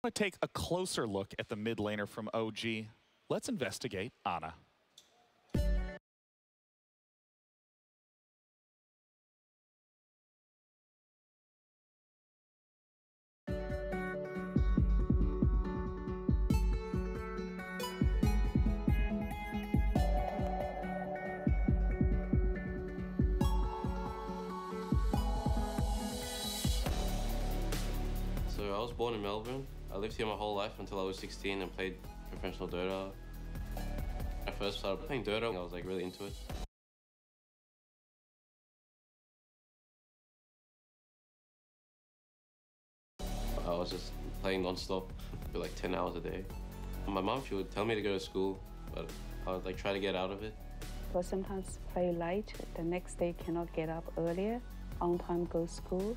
To take a closer look at the mid laner from OG, let's investigate Ana. So I was born in Melbourne. I lived here my whole life until I was 16 and played professional Dota. I first started playing Dota, I was like really into it. I was just playing non-stop for like 10 hours a day. My mom, she would tell me to go to school, but I would like try to get out of it. But sometimes play late, the next day cannot get up earlier, on time go to school.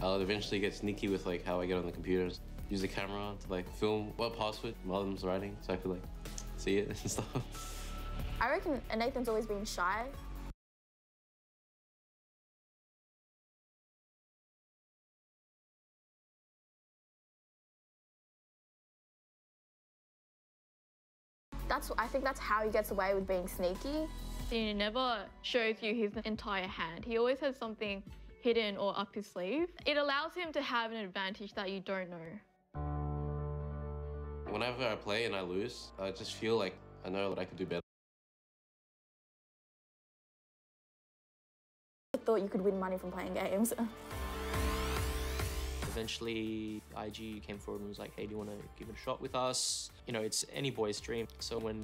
I'll eventually get sneaky with like how I get on the computers. Use the camera to like film what password Mother's writing so I could like see it and stuff. I reckon Nathan's always been shy. I think that's how he gets away with being sneaky. He never shows you his entire hand. He always has something hidden or up his sleeve. It allows him to have an advantage that you don't know. Whenever I play and I lose, I just feel like I know that I could do better. I thought you could win money from playing games. Eventually, IG came forward and was like, hey, do you want to give it a shot with us? You know, it's any boy's dream. So when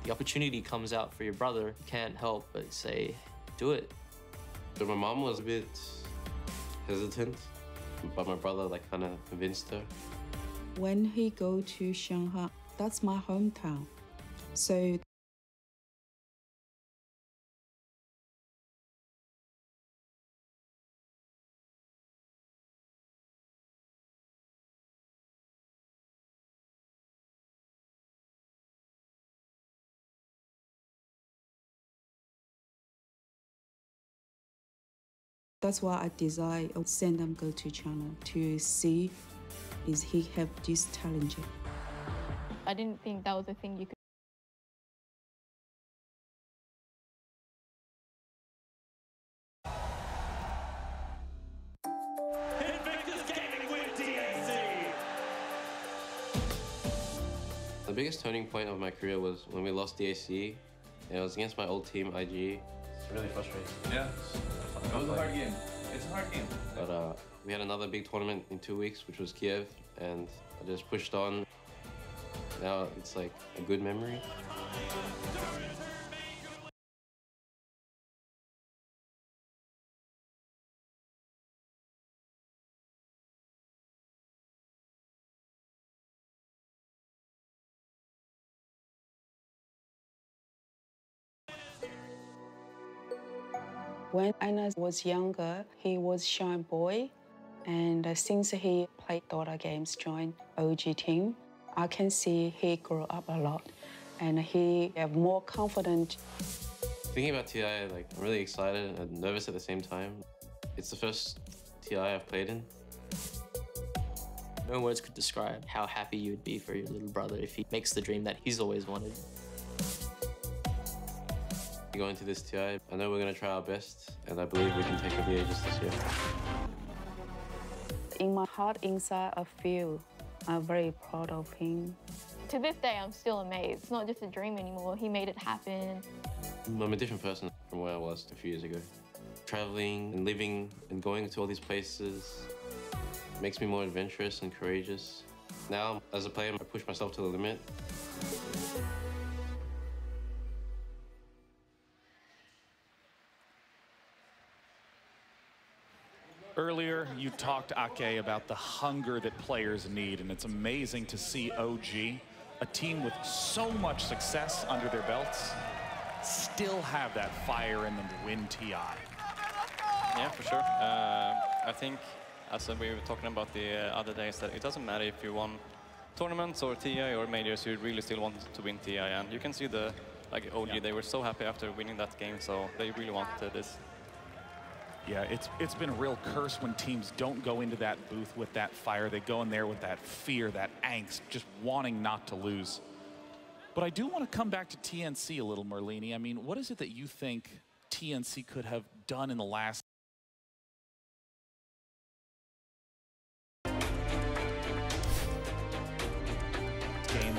the opportunity comes out for your brother, you can't help but say, do it. But my mom was a bit hesitant, but my brother like kind of convinced her. When he go to Shanghai, that's my hometown. So that's why I decide to send them go to China to see is he have this talent. I didn't think that was a thing you could. The biggest turning point of my career was when we lost DAC, and it was against my old team, IG. It's really frustrating. Yeah, it was a hard game. It's a hard game. But we had another big tournament in 2 weeks, which was Kiev, and I just pushed on. Now it's like a good memory. When Ana was younger, he was shy boy, and since he played Dota games, joined OG team, I can see he grew up a lot, and he have more confidence. Thinking about TI, like I'm really excited and nervous at the same time. It's the first TI I've played in. no words could describe how happy you would be for your little brother if he makes the dream that he's always wanted. Going into this TI, I know we're going to try our best, and I believe we can take a VAGs this year. In my heart, inside, I feel I'm very proud of him. To this day, I'm still amazed. It's not just a dream anymore. He made it happen. I'm a different person from where I was a few years ago. Traveling and living and going to all these places makes me more adventurous and courageous. Now, as a player, I push myself to the limit. Earlier, you talked, Ake, about the hunger that players need, and it's amazing to see OG, a team with so much success under their belts, still have that fire in them to win TI. Yeah, for sure. I think as we were talking about the other days, that it doesn't matter if you won tournaments or TI or majors, you really still want to win TI. And you can see the, like OG, they were so happy after winning that game, so they really wanted this. Yeah, it's been a real curse when teams don't go into that booth with that fire. They go in there with that fear, that angst, just wanting not to lose. But I do want to come back to TNC a little, Merlini. I mean, what is it that you think TNC could have done in the last game,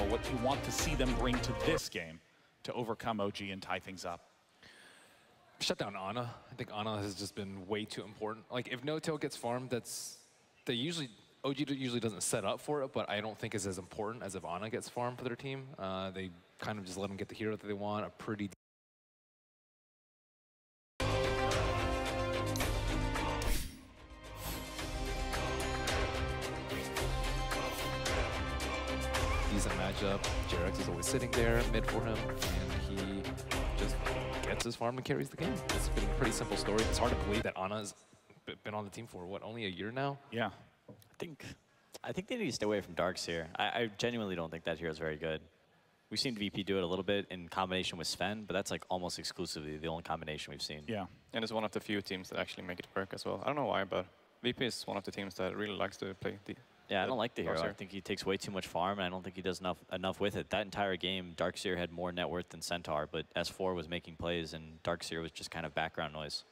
or what you want to see them bring to this game to overcome OG and tie things up? Shut down Ana. I think Ana has just been way too important. Like, if No Tail gets farmed, OG usually doesn't set up for it, but I don't think it's as important as if Ana gets farmed for their team. They kind of just let them get the hero that they want, a pretty decent matchup. JerAx is always sitting there mid for him, and he just gets his farm and carries the game. It's been a pretty simple story. It's hard to believe that Ana's been on the team for, what, only a year now? Yeah. I think they need to stay away from Darkseer. I genuinely don't think that hero is very good. We've seen VP do it a little bit in combination with Sven, but that's like almost exclusively the only combination we've seen. Yeah. And it's one of the few teams that actually make it work as well. I don't know why, but VP is one of the teams that really likes to play the... Yeah, I don't like the hero. Darkseer. I think he takes way too much farm, and I don't think he does enough with it. That entire game, Darkseer had more net worth than Centaur, but S4 was making plays, and Darkseer was just kind of background noise.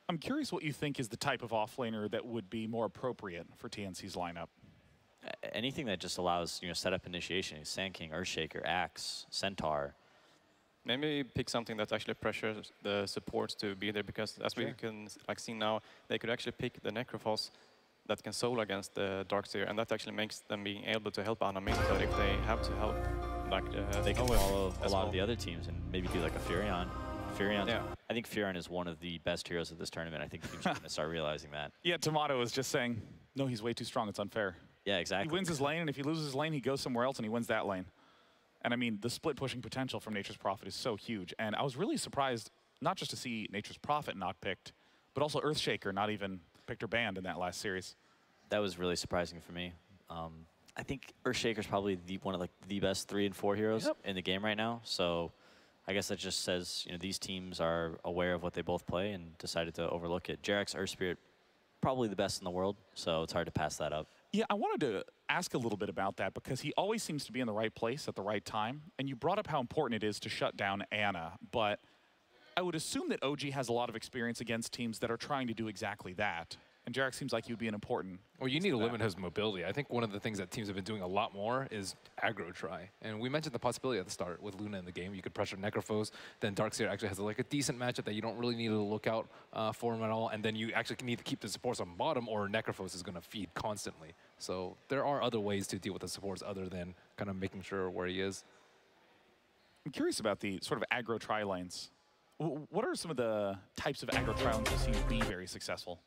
I'm curious what you think is the type of offlaner that would be more appropriate for TNC's lineup. Anything that just allows, setup initiation, Sand King, Earthshaker, Axe, Centaur. Maybe pick something that actually pressures the supports to be there, because as we can see now, they could actually pick the Necrophos that can solo against the Darkseer, and that actually makes them being able to help Ana mid. So if they have to help, like they can follow a lot of the other teams and maybe do like a Furion. Yeah. I think Furion is one of the best heroes of this tournament. I think teams are going to start realizing that. Yeah, Tomato is just saying, no, he's way too strong. It's unfair. Yeah, exactly. He wins his lane, and if he loses his lane, he goes somewhere else and he wins that lane. And I mean, the split pushing potential from Nature's Prophet is so huge. And I was really surprised, not just to see Nature's Prophet not picked, but also Earthshaker not even picked or banned in that last series. That was really surprising for me. I think Earthshaker's probably one of the best 3 and 4 heroes in the game right now. So I guess that just says these teams are aware of what they both play and decided to overlook it. JerAx, Earthspirit, probably the best in the world, so it's hard to pass that up. Yeah, I wanted to ask a little bit about that because he always seems to be in the right place at the right time. And you brought up how important it is to shut down Ana, but I would assume that OG has a lot of experience against teams that are trying to do exactly that. And JerAx seems like he would be an important... Well, you need to limit his mobility. I think one of the things that teams have been doing a lot more is aggro try. And we mentioned the possibility at the start with Luna in the game. You could pressure Necrophos, then Darkseer actually has like a decent matchup that you don't really need to look out for him at all. And then you actually need to keep the supports on bottom, or Necrophos is going to feed constantly. So there are other ways to deal with the supports other than kind of making sure where he is. I'm curious about the sort of aggro try lanes. What are some of the types of aggro try lanes you've seen be very successful?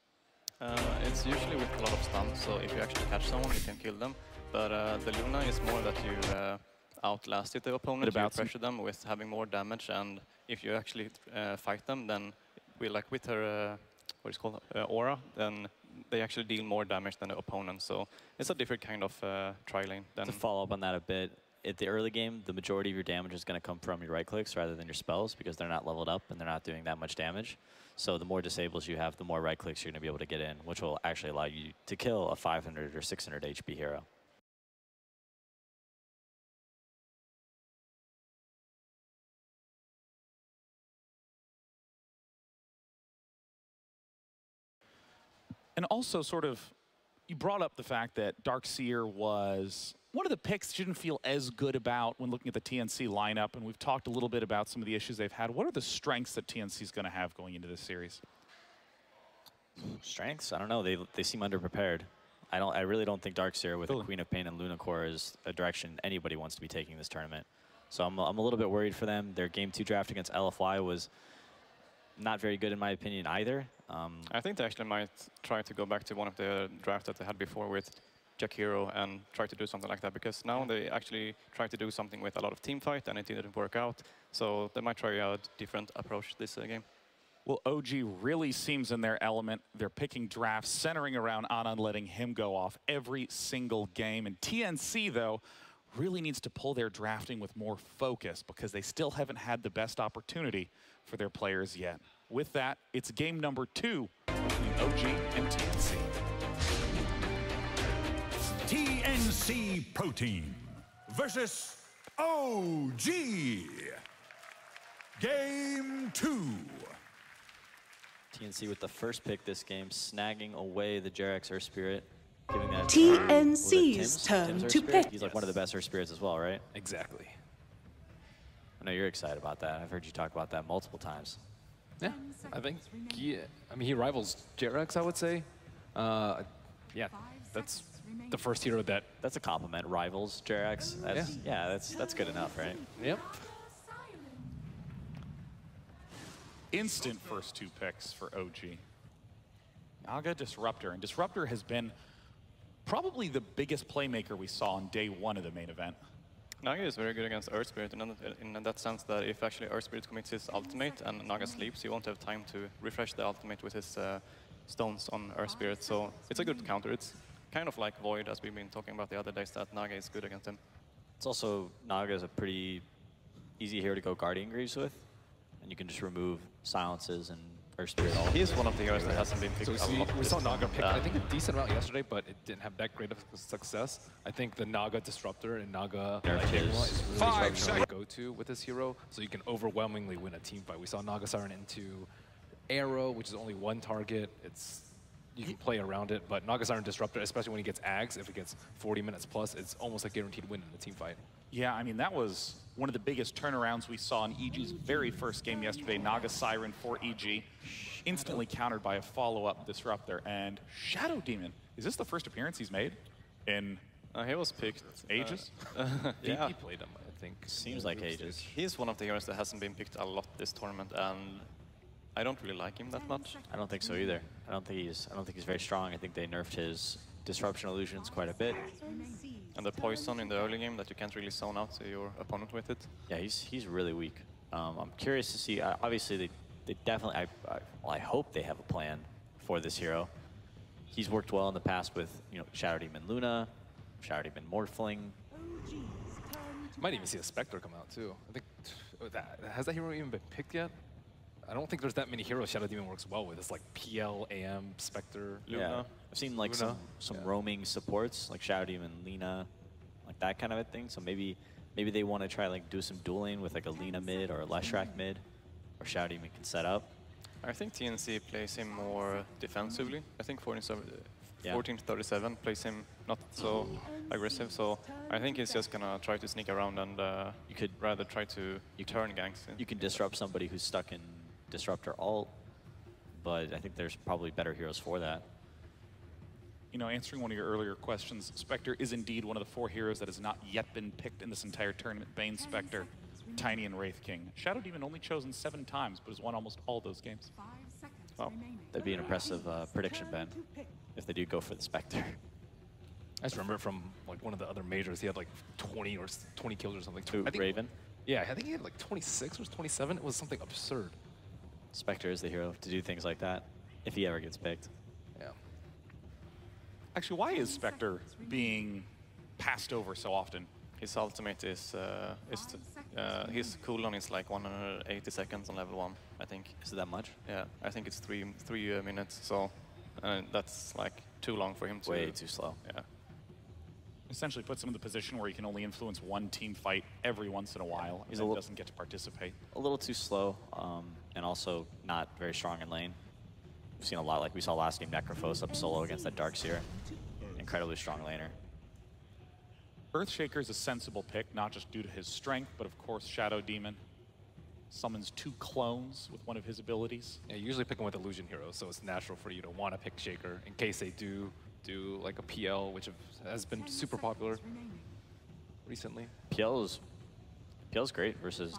It's usually with a lot of stuns, so if you actually catch someone, you can kill them. But the Luna is more that you outlasted the opponent, you pressure them with having more damage, and if you actually fight them, then with her, what is called, aura, then they actually deal more damage than the opponent. So it's a different kind of try lane. To follow up on that a bit, at the early game, the majority of your damage is going to come from your right clicks rather than your spells because they're not leveled up and they're not doing that much damage. So the more disables you have, the more right clicks you're going to be able to get in, which will actually allow you to kill a 500 or 600 HP hero. And also sort of, you brought up the fact that Darkseer was one of the picks that you didn't feel as good about when looking at the TNC lineup, and we've talked a little bit about some of the issues they've had. What are the strengths that TNC is going to have going into this series? Strengths? I don't know. They seem underprepared. I really don't think Darkseer with the Queen of Pain and Lunacore is a direction anybody wants to be taking this tournament. So I'm a little bit worried for them. Their Game 2 draft against LFY was not very good in my opinion either. I think they actually might try to go back to one of the drafts that they had before with Jack Hero and try to do something like that, because now they actually try to do something with a lot of team fight and it didn't work out. So they might try a different approach this game. Well, OG really seems in their element. They're picking drafts, centering around Anand, letting him go off every single game. And TNC, though, really needs to pull their drafting with more focus because they still haven't had the best opportunity for their players yet. With that, it's game number 2 between OG and TNC. TNC Pro Team versus OG. Game 2. TNC with the first pick this game, snagging away the Jerax Earth Spirit, giving that TNC's turn to pick. He's like one of the best Earth Spirits as well, right? Exactly. I know you're excited about that. I've heard you talk about that multiple times. Yeah, I think he rivals Jerax, I would say. Yeah, that's the first hero that... That's a compliment, rivals Jerax. That's good enough, right? Yep. Instant first 2 picks for OG. Naga, Disruptor. And Disruptor has been probably the biggest playmaker we saw on day 1 of the main event. Naga is very good against Earth Spirit in that sense that if actually Earth Spirit commits his ultimate and Naga sleeps, he won't have time to refresh the ultimate with his stones on Earth Spirit. So it's a good counter. It's kind of like Void, as we've been talking about the other days, that Naga is good against him. It's also, Naga is a pretty easy hero to go Guardian Greaves with. And you can just remove silences and Earth Spirit all. He is one of the heroes that hasn't been picked. So we saw Naga pick, I think, a decent route yesterday, but it didn't have that great of success. I think the Naga Disruptor and Naga is really starting to go to with this hero, so you can overwhelmingly win a team fight. We saw Naga Siren into Arrow, which is only 1 target. You can play around it, but Naga Siren Disruptor, especially when he gets Ags, if it gets 40 minutes plus, it's almost a guaranteed win in a team fight. Yeah, I mean, that was one of the biggest turnarounds we saw in EG's very first game yesterday. Naga Siren for EG, instantly countered by a follow-up Disruptor. And Shadow Demon, is this the first appearance he's made in he was picked ages? Yeah. He played him, I think. Seems like ages. He's one of the heroes that hasn't been picked a lot this tournament, and I don't really like him that much. I don't think so either. I don't think he's very strong. I think they nerfed his disruption illusions quite a bit. And the poison in the early game that you can't really zone out to your opponent with it. Yeah, he's really weak. I'm curious to see. Obviously, they definitely. I hope they have a plan for this hero. He's worked well in the past with Shadow Demon Luna, Shadow Demon Morphling. Might even see a Spectre come out too. I think has that hero even been picked yet? I don't think there's that many heroes Shadow Demon works well with. It's like PL, AM, Spectre, Luna. Yeah, I've seen like some roaming supports, like Shadow Demon, Lina, like that kind of a thing. So maybe they want to try like do some dueling with like a Lina mid or a Leshrac mid, or Shadow Demon can set up. I think TNC plays him more defensively. I think 1437 plays him not so aggressive. So I think he's just gonna try to sneak around and you could rather try to turn ganks. You can disrupt somebody who's stuck in Disruptor ult, but I think there's probably better heroes for that. Answering one of your earlier questions, Spectre is indeed one of the 4 heroes that has not yet been picked in this entire tournament. Bane, Spectre, Tiny, and Wraith King. Shadow Demon only chosen 7 times, but has won almost all those games. Well, that'd be an impressive prediction, Ben, if they do go for the Spectre. I just remember from like one of the other majors, he had like 20 kills or something. I think Raven? Yeah, I think he had like 26 or 27. It was something absurd. Spectre is the hero to do things like that, if he ever gets picked. Yeah. Actually, why is Spectre being passed over so often? His ultimate is his cooldown is like 180 seconds on level 1, I think. Is it that much? Yeah, I think it's 3 minutes, so that's like too long for him to... Way too slow. Yeah. Essentially puts him in the position where he can only influence 1 team fight every once in a while, and then doesn't get to participate. A little too slow, and also not very strong in lane. We've seen a lot, like we saw last game, Necrophos up solo against that Darkseer. Incredibly strong laner. Earthshaker is a sensible pick, not just due to his strength, but of course Shadow Demon summons 2 clones with one of his abilities. Yeah, you usually pick him with illusion heroes, so it's natural for you to want to pick Shaker in case they do like a PL, which has been super popular recently. PL's great versus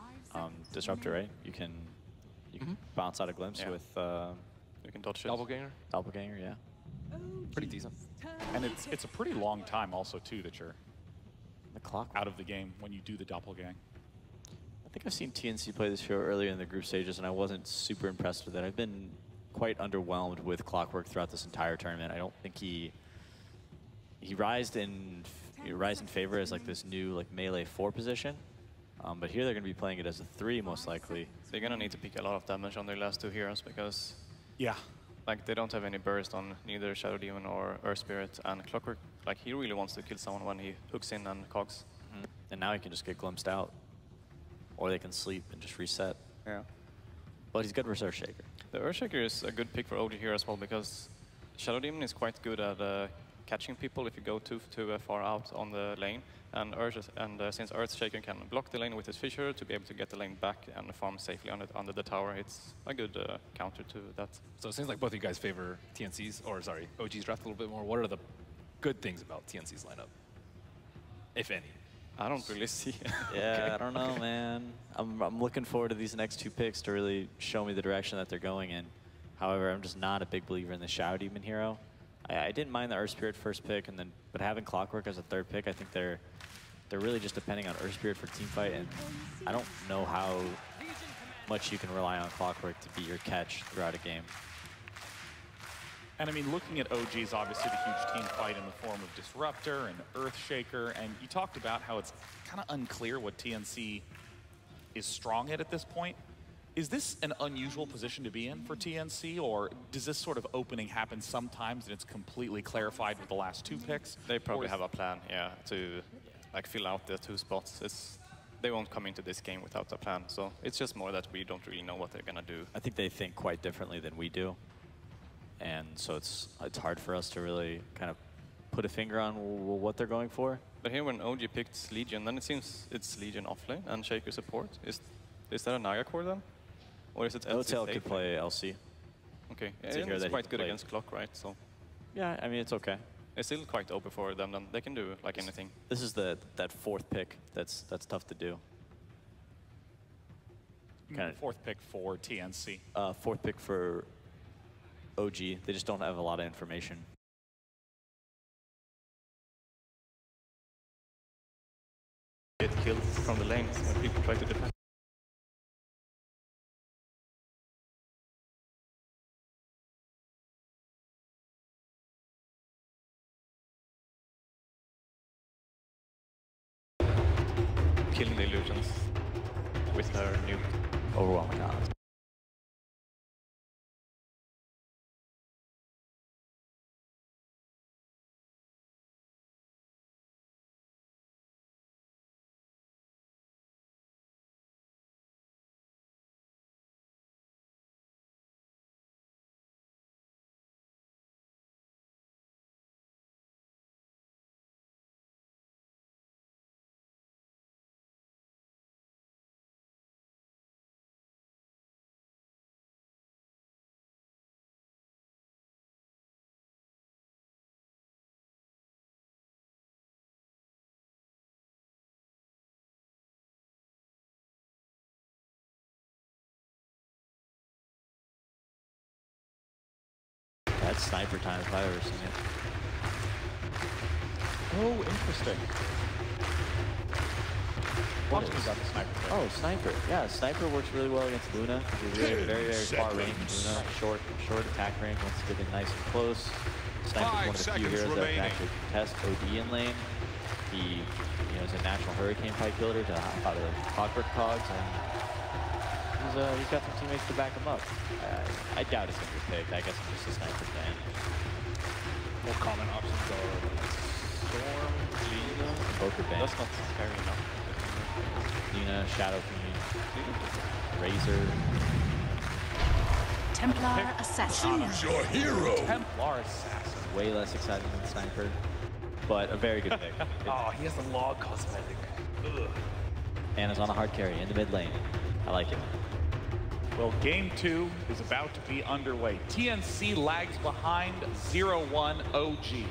Disruptor, right? You can bounce out a glimpse with you can dodge it. Doppelganger, yeah. Pretty decent. And it's a pretty long time also too that you're the clock out of the game when you do the doppelgang. I think I've seen TNC play this hero earlier in the group stages, and I wasn't super impressed with it. I've been quite underwhelmed with Clockwork throughout this entire tournament. I don't think he rised in favor as like this new like melee 4 position. But here they're going to be playing it as a 3 most likely. They're going to need to pick a lot of damage on their last 2 heroes because yeah, like they don't have any burst on neither Shadow Demon or Earth Spirit, and Clockwork, like he really wants to kill someone when he hooks in and cogs. And now he can just get glimpsed out, or they can sleep and just reset. Yeah. But he's good versus Earthshaker. The Earthshaker is a good pick for OG here as well because Shadow Demon is quite good at catching people if you go too far out on the lane. And since Earthshaker can block the lane with his fissure to be able to get the lane back and farm safely under the tower, it's a good counter to that. So it seems like both of you guys favor TNC's, or sorry, OG's draft a little bit more. What are the good things about TNC's lineup, if any? I don't really see. Yeah, Okay. I don't know, man. I'm looking forward to these next 2 picks to really show me the direction that they're going in. However, I'm just not a big believer in the Shadow Demon hero. I didn't mind the Earth Spirit first pick, but having Clockwork as a 3rd pick, I think they're really just depending on Earth Spirit for team fight, and I don't know how much you can rely on Clockwork to be your catch throughout a game. And I mean, looking at OG's obviously the huge team fight in the form of Disruptor and Earthshaker, and you talked about how it's kind of unclear what TNC is strong at this point. Is this an unusual position to be in for TNC, or does this sort of opening happen sometimes and it's completely clarified with the last 2 picks? They probably have a plan, yeah, to like fill out the 2 spots. They won't come into this game without a plan, so it's just more that we don't really know what they're gonna do. I think they think quite differently than we do, and so it's hard for us to really kind of put a finger on what they're going for. But here when OG picked Legion, then it seems it's Legion offlane and Shaker support. Is that a Naga core then? Or is it LC? Hotel could play LC. Okay, yeah, It's a hero it's that quite he good can play. against Clock, right? So Yeah, I mean, it's okay. it's still quite open for them, then they can do like anything. This is that 4th pick that's tough to do. Kinda, 4th pick for TNC. 4th pick for OG. They just don't have a lot of information. Get killed from the lanes when people try to defend. Killing the illusions with her nuke. Overwhelming odds. That's sniper time if I've ever seen it. Oh, interesting. What Talk to me is- about the sniper pick. Oh, sniper. Yeah, sniper works really well against Luna. She's very, very far range. Luna, short attack range, wants to get in nice and close. Sniper's one of the few heroes that can actually contest OD in lane. He, is a natural hurricane pipe builder to hop out of the Clockwork cogs, and he's got some teammates to back him up. I doubt it's going to be picked. I guess I'm just a sniper fan. More common options are Storm, Lina. Both are banned. That's not scary enough. Lina, Shadow Queen, Razor. Templar Assassin. Your hero. Templar Assassin. Way less exciting than Sniper, but a very good pick. Oh, he has the log cosmetic. Ugh. And is on a hard carry in the mid lane. I like it. Well, game 2 is about to be underway. TNC lags behind 0-1 OG.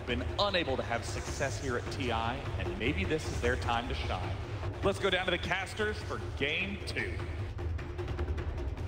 Been unable to have success here at TI, and maybe this is their time to shine. Let's go down to the casters for game 2.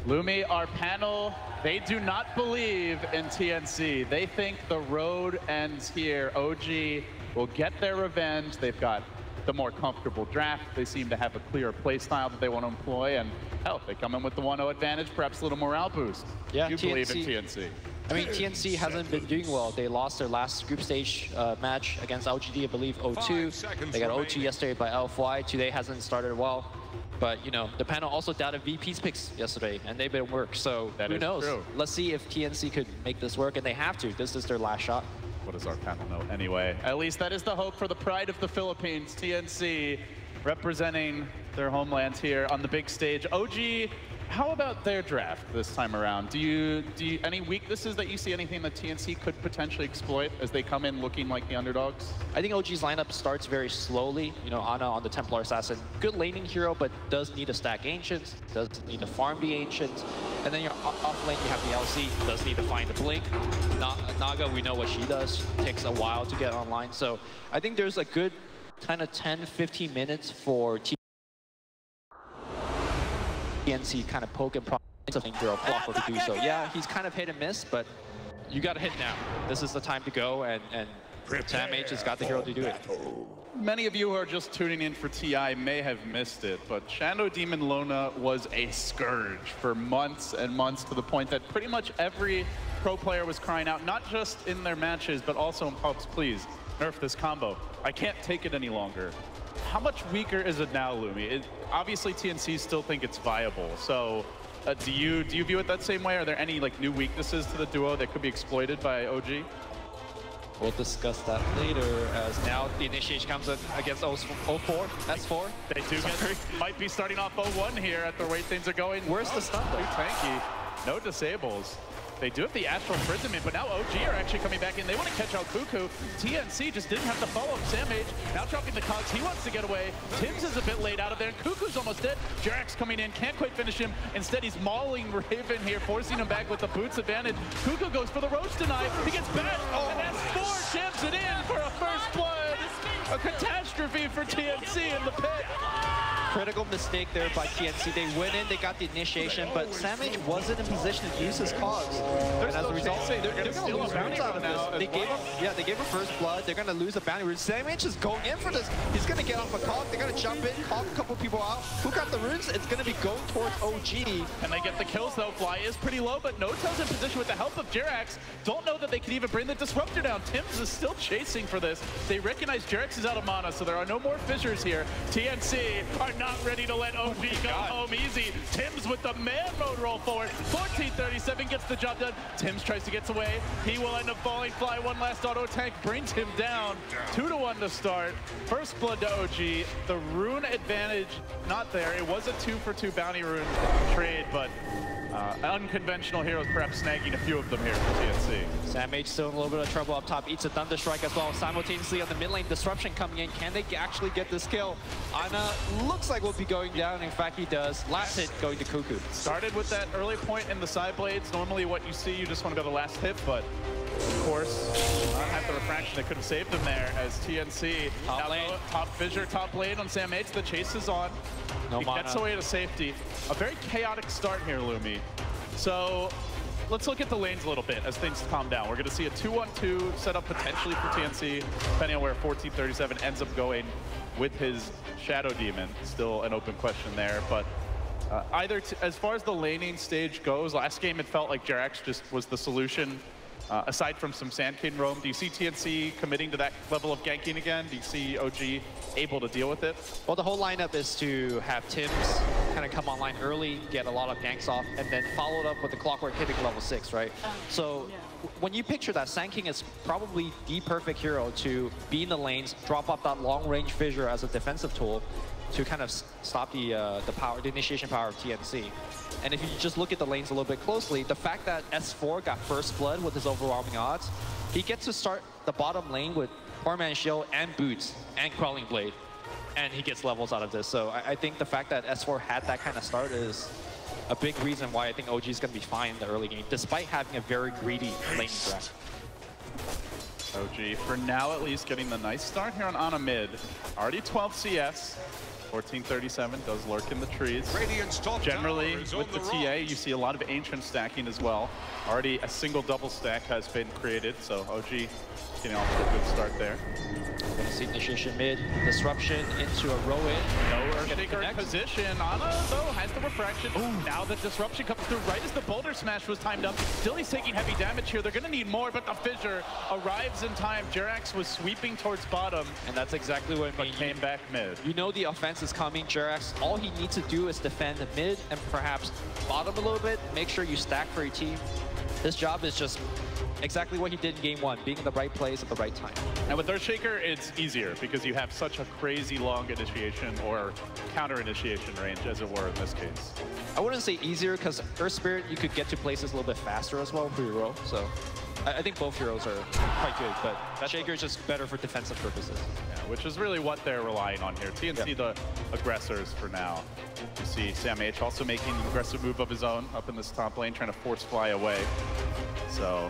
Lumi, our panel, they do not believe in TNC. They think the road ends here. OG will get their revenge. They've got the more comfortable draft. They seem to have a clear play style that they want to employ, and hell, they come in with the 1-0 advantage, perhaps a little morale boost. Yeah, you believe in TNC. I mean, TNC hasn't been doing well. They lost their last group stage match against LGD, I believe, 0-2. They got 0-2 yesterday by LFY. Today hasn't started well. But, you know, the panel also doubted VP's picks yesterday, and they've been work. So who knows? True. Let's see if TNC could make this work, and they have to. This is their last shot. What does our panel know anyway? At least that is the hope for the pride of the Philippines. TNC representing their homeland here on the big stage. OG, how about their draft this time around? Do you any weaknesses that you see, anything that TNC could potentially exploit as they come in looking like the underdogs? I think OG's lineup starts very slowly. You know, Ana on the Templar Assassin, good laning hero, but does need to stack Ancients, does need to farm the Ancients. And then your off lane, you have the LC, does need to find the Blink. Naga, we know what she does. Takes a while to get online. So I think there's a good kind of 10-15 minutes for TNC kind of poke and prod something hero Clockwork to do so. Yeah, he's kind of hit and miss, but you got to hit now. This is the time to go, and Sam H has got the hero to do it. Many of you who are just tuning in for TI may have missed it, but Shadow Demon Lona was a scourge for months and months, to the point that pretty much every pro player was crying out, not just in their matches, but also in pubs, please, nerf this combo. I can't take it any longer. How much weaker is it now, Lumi? Obviously, TNC still think it's viable. So, do you view it that same way? Are there any like new weaknesses to the duo that could be exploited by OG? We'll discuss that later, as now the initiation comes in against S4. They do might be starting off 0-1 here at the way things are going. Where's the stun though? Tanky. No disables. They do have the Astral Imprisonment, but now OG are actually coming back in. They want to catch out Cuckoo. TNC just didn't have to follow Sam H. Now dropping the cogs. He wants to get away. Tims is a bit late out of there, and Cuckoo's almost dead. Jerax coming in, can't quite finish him. Instead, he's mauling Raven here, forcing him back with the boots advantage. Cuckoo goes for the roach deny. He gets bashed, and S4 jams it in for a first blood. A catastrophe for TNC in the pit. Critical mistake there by TNC. They went in, they got the initiation, but Sam H wasn't in position to use his cogs. And as a result, they're going to lose rounds out of this. They gave him first blood. They're going to lose a bounty route. Sam H is going in for this. He's going to get off a cog. They're going to jump in, cog a couple people out. Who got the runes? It's going to be going towards OG. And they get the kills though. Fly is pretty low, but Notel's in position with the help of Jerax. Don't know that they can even bring the Disruptor down. Tims is still chasing for this. They recognize Jerax is out of mana, so there are no more fissures here. TNC are not ready to let OG go home easy. Tims with the man mode roll forward. 14:37 gets the job done. Tims tries to get away. He will end up falling. Fly one last auto tank brings him down. 2-1 to start. First blood to OG. The rune advantage not there. It was a 2-for-2 bounty rune trade, but unconventional heroes perhaps snagging a few of them here for TNC. Sam H still in a little bit of trouble up top. Eats a Thunder Strike as well. Simultaneously on the mid lane, Disruption coming in. Can they actually get this kill? Ana looks like will be going down. In fact, he does. Last hit going to Cuckoo. Started with that early point in the side blades. Normally what you see, you just want to go the last hit, but of course, not have the refraction that could have saved him there as TNC. Top lane. Top fissure, top lane on Sam H. The chase is on. No he mana. gets away to safety. A very chaotic start here, Lumi. So let's look at the lanes a little bit as things calm down. We're going to see a 2-1-2 set up potentially for TNC, depending on where 14:37 ends up going with his Shadow Demon. Still an open question there, but as far as the laning stage goes, last game it felt like Jerax just was the solution. Aside from some Sand King roam, do you see TNC committing to that level of ganking again? Do you see OG able to deal with it? Well, the whole lineup is to have Tims kind of come online early, get a lot of ganks off, and then followed up with the Clockwork hitting level 6, right? So when you picture that, Sand King is probably the perfect hero to be in the lanes, drop up that long-range fissure as a defensive tool to kind of stop the initiation power of TNC. And if you just look at the lanes a little bit closely, the fact that S4 got first blood with his overwhelming odds, he gets to start the bottom lane with Poor Man's Shield and Boots and Quelling Blade, and he gets levels out of this. So I think the fact that S4 had that kind of start is a big reason why I think OG is going to be fine in the early game, despite having a very greedy laning draft. OG, for now at least, getting the nice start here on Ana mid. Already 12 CS. 14:37 does lurk in the trees. Generally, with the TA, you see a lot of Ancient stacking as well. Already a single double stack has been created, so OG getting off to a good start there. We're going to see initiation mid, disruption into a row in. No Earthshaker in position. Ana, though, has the refraction. Ooh. Now the disruption comes through right as the boulder smash was timed up. Still, he's taking heavy damage here. They're going to need more, but the fissure arrives in time. Jerax was sweeping towards bottom. And that's exactly what but came back mid. You know the offense is coming. Jerax, all he needs to do is defend the mid and perhaps bottom a little bit. Make sure you stack for your team. His job is just exactly what he did in game one, being in the right place at the right time. And with Earthshaker, it's easier because you have such a crazy long initiation or counter initiation range, as it were, in this case. I wouldn't say easier because Earth Spirit, you could get to places a little bit faster as well for your hero. So I think both heroes are quite good, but Shaker is just better for defensive purposes. Yeah, which is really what they're relying on here. TNC, the aggressors for now. You see Sam H also making an aggressive move of his own up in this top lane, trying to force fly away. So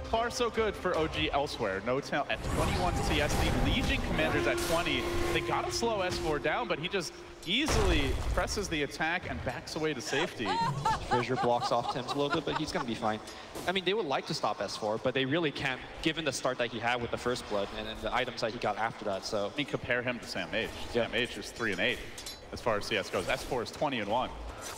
far, so good for OG elsewhere. NoTail at 21 CS, the Legion commanders at 20. They got to slow S4 down, but he just easily presses the attack and backs away to safety. Fissure blocks off Tim's a little bit, but he's going to be fine. I mean, they would like to stop S4, but they really can't, given the start that he had with the first blood and the items that he got after that. So I mean, compare him to Sam H. Sam H is 3-8 as far as CS goes. S4 is 20-1.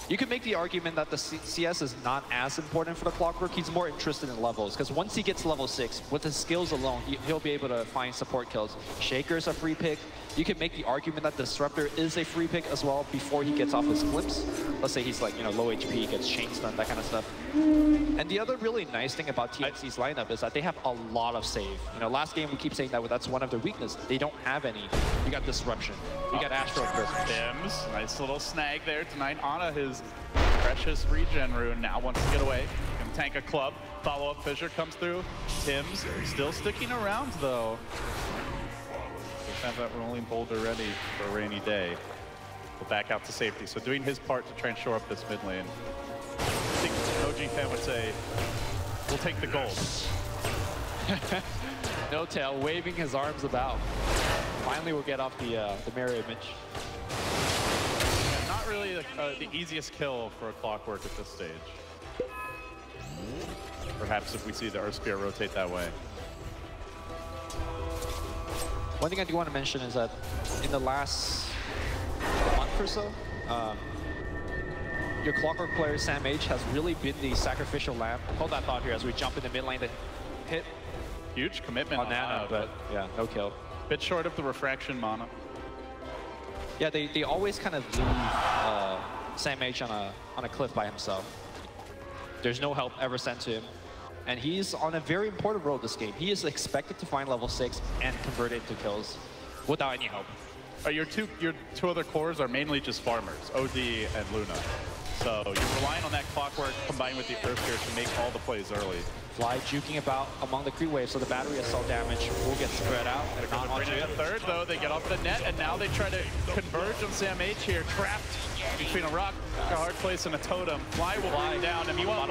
You could make the argument that the CS is not as important for the Clockwork. He's more interested in levels, because once he gets level 6, with his skills alone, he'll be able to find support kills. Shaker's a free pick. You can make the argument that Disruptor is a free pick as well before he gets off his flips. Let's say he's like, low HP, gets chain stun, that kind of stuff. And the other really nice thing about TNC's lineup is that they have a lot of save. Last game we keep saying that that's one of their weaknesses. They don't have any. You got Disruption. You got Astral Prism. Tims, nice little snag there tonight. Ana, his precious regen rune, now wants to get away. Can tank a club. Follow-up Fissure comes through. Tims still sticking around, though. Have that rolling boulder ready for a rainy day. We'll back out to safety. So doing his part to try and shore up this mid lane. I think OG fan would say, we'll take the gold. NoTail waving his arms about. Finally, we'll get off the mirror image. Yeah, not really the easiest kill for a Clockwork at this stage. Perhaps if we see the Earth Spear rotate that way. One thing I do want to mention is that in the last month or so, your Clockwork player, Sam H, has really been the sacrificial lamb. Hold that thought here as we jump in the mid lane to hit. Huge commitment on Nana, but yeah, no kill. Bit short of the refraction mana. Yeah, they always kind of leave Sam H on a cliff by himself. There's no help ever sent to him. And he's on a very important role this game. He is expected to find level 6 and convert it into kills without any help. Your two other cores are mainly just farmers, OD and Luna. So you're relying on that Clockwork combined with the Earth here to make all the plays early. Fly juking about among the creep waves, so the battery assault damage will get spread out. They're going to bring in a third, though. They get off the net, and now they try to converge on Sam H here, trapped between a rock, a hard place, and a totem. Fly will bring down, and meanwhile,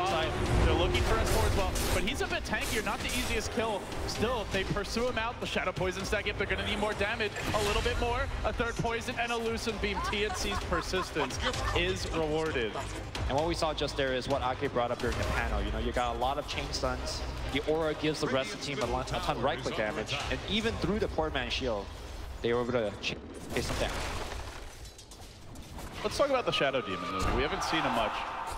they're looking for S4 as well. But he's a bit tankier, not the easiest kill. Still, they pursue him out. The Shadow Poison stack up. They're going to need more damage, a little bit more. A third poison and a Lucent Beam. TNC's persistence is rewarded. And what we saw just there is what Ake brought up during the panel. You got a lot of chain stuns. The aura gives the rest of the team a ton of right-click damage. And even through the poor man shield, they were able to chase them down. Let's talk about the Shadow Demon. We haven't seen him much,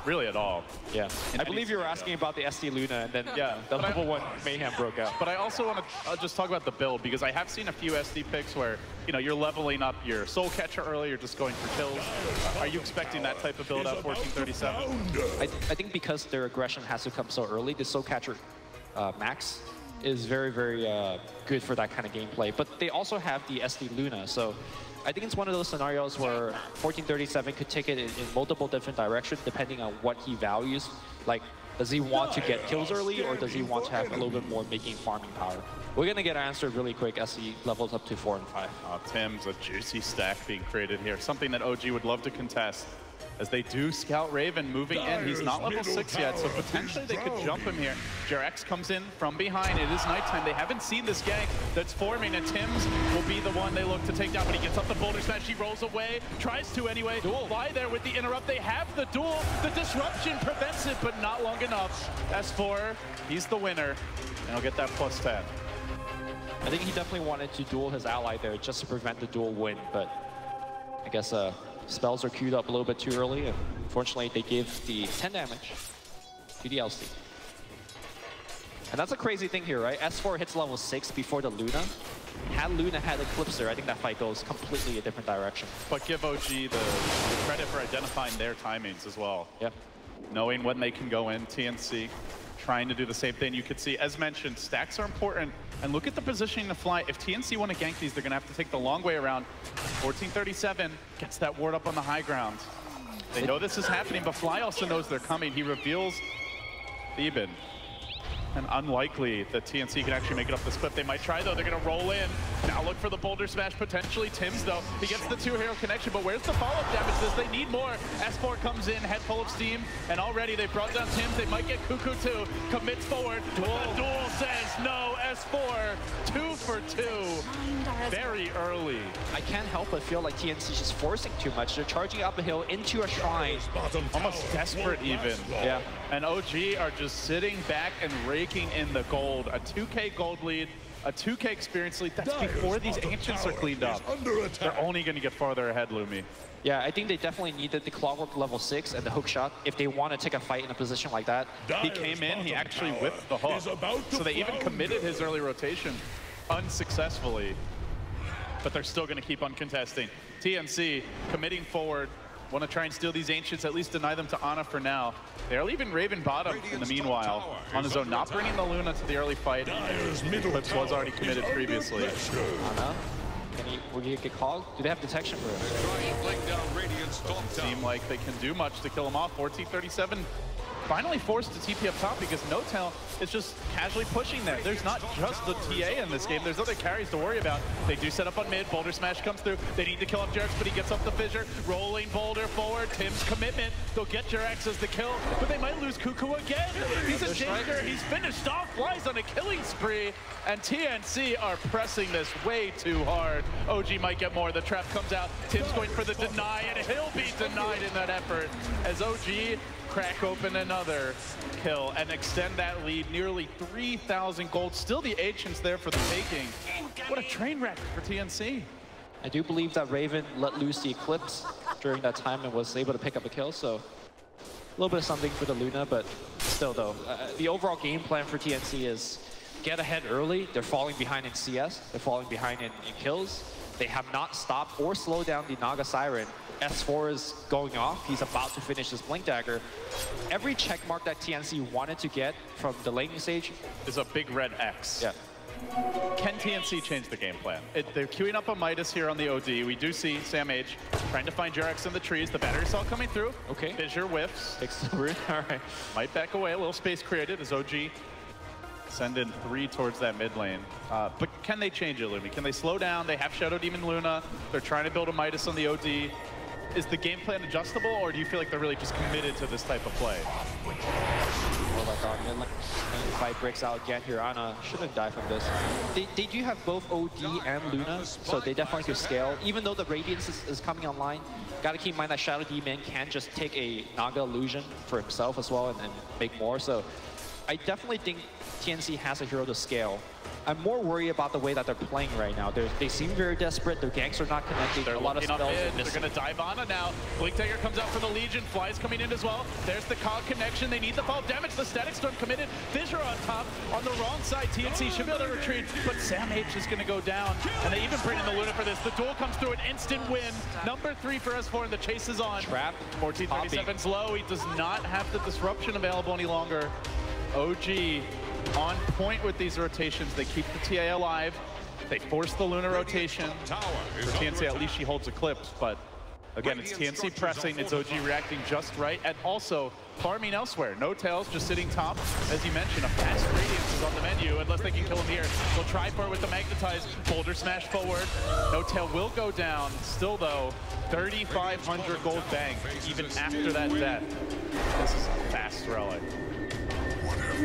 really at all. Yeah. I believe you were asking about the SD Luna, and then the level 1 mayhem broke out. But I also want to just talk about the build, because I have seen a few SD picks where, you're leveling up your Soul Catcher early, you're just going for kills. Are you expecting that type of build at 1437? I think because their aggression has to come so early, the Soul Catcher max is very, very good for that kind of gameplay. But they also have the SD Luna, so I think it's one of those scenarios where 1437 could take it in multiple different directions depending on what he values. Like, does he want to get kills early, or does he want to have a little bit more making farming power? We're going to get answered really quick as he levels up to 4 and 5. Tim's a juicy stack being created here. Something that OG would love to contest. As they do scout Raven moving in. He's not level 6 yet, so potentially they could jump him here. Jerax comes in from behind. It is nighttime. They haven't seen this gang that's forming, and Tims will be the one they look to take down. But he gets up the boulder smash. He rolls away, tries to anyway. Fly there with the interrupt. They have the duel. The disruption prevents it, but not long enough. S4, he's the winner, and he'll get that +10. I think he definitely wanted to duel his ally there just to prevent the duel win, but I guess spells are queued up a little bit too early, and unfortunately they give the 10 damage to the LC. And that's a crazy thing here, right? S4 hits level 6 before the Luna. Had Luna had Eclipser, I think that fight goes completely a different direction. But give OG the credit for identifying their timings as well. Yeah. Knowing when they can go in, TNC trying to do the same thing. You could see, as mentioned, stacks are important. And look at the positioning to fly. If TNC want to gank these, they're going to have to take the long way around. 1437 gets that ward up on the high ground. They know this is happening, but Fly also knows they're coming. He reveals Theban. And unlikely that TNC can actually make it up this cliff. They might try, though. They're going to roll in. Now look for the boulder smash, potentially. Tims, though, he gets the two-hero connection, but where's the follow-up damage? They need more. S4 comes in, head full of steam, and already they brought down Tims. They might get Cuckoo, too. Commits forward. The duel says no. S4, 2 for 2. Very early. I can't help but feel like TNC is just forcing too much. They're charging up a hill into a shrine. Almost desperate, even. Yeah. And OG are just sitting back and raking in the gold. A 2K gold lead, a 2K experience lead. That's before these Ancients are cleaned up. They're only going to get farther ahead, Lumi. Yeah, I think they definitely needed the Clockwork level 6 and the hook shot if they want to take a fight in a position like that. He came in, he actually whipped the hook. So they even committed his early rotation unsuccessfully. But they're still going to keep on contesting. TNC committing forward. Want to try and steal these Ancients, at least deny them to Ana for now. They're leaving Raven bottom in the meanwhile. On his own, not bringing the Luna to the early fight. Eclipse was already committed previously. Ana, will he get called? Do they have detection for him? Seem like they can do much to kill him off. 1437 finally forced to TP up top because NoTail is just casually pushing there. There's not just the TA in this game. There's other carries to worry about. They do set up on mid. Boulder Smash comes through. They need to kill off Jerax, but he gets up the fissure. Rolling Boulder forward. Tim's commitment. They'll get Jerax as the kill, but they might lose Cuckoo again. He's a danger. He's finished off. Flies on a killing spree, and TNC are pressing this way too hard. OG might get more. The trap comes out. Tim's going for the deny, and he'll be denied in that effort as OG crack open another kill and extend that lead nearly 3,000 gold. Still the Ancients there for the taking. What a train wreck for TNC. I do believe that Raven let loose the Eclipse during that time and was able to pick up a kill, so a little bit of something for the Luna, but still though, the overall game plan for TNC is get ahead early. They're falling behind in CS, they're falling behind in kills. They have not stopped or slowed down the Naga Siren. S4 is going off. He's about to finish this Blink Dagger. Every check mark that TNC wanted to get from the laning stage is a big red X. Yeah. Can TNC change the game plan? They're queuing up a Midas here on the OD. We do see Sam H trying to find Jerax in the trees. The battery cell coming through. Okay. Fissure whiffs. Takes the root. All right. Might back away. A little space created as OG send in 3 towards that mid lane. But can they change it, Lumi? Can they slow down? They have Shadow Demon Luna. They're trying to build a Midas on the OD. Is the game plan adjustable, or do you feel like they're really just committed to this type of play? Well, like our mid fight breaks out again here. Ana shouldn't die from this. They do have both OD and Luna, so they definitely could scale. Even though the Radiance is coming online, got to keep in mind that Shadow Demon can just take a Naga illusion for himself as well and make more. So I definitely think TNC has a hero to scale. I'm more worried about the way that they're playing right now. They seem very desperate. Their ganks are not connecting. They're a lot of spells are They're missing. going to dive on it now. Blink Dagger comes out for the Legion. Flies coming in as well. There's the cog connection. They need the fall damage. The Static Storm committed. Fissure on top. On the wrong side, TNC should be able to retreat, but Sam H is going to go down. And they even bring in the Luna for this. The duel comes through, an instant win. Number 3 for S4, and the chase is on. Trap. 1437's low. He does not have the disruption available any longer. OG on point with these rotations. They keep the TA alive. They force the Luna rotation. For TNC, at least she holds Eclipse, but again, it's TNC pressing, it's OG reacting just right, and also farming elsewhere. NoTail's just sitting top. As you mentioned, a fast Radiance is on the menu, unless they can kill him here. They'll try for it with the Magnetize. Boulder Smash forward. NoTail will go down. Still though, 3,500 gold bank, even after that death. This is a fast relic.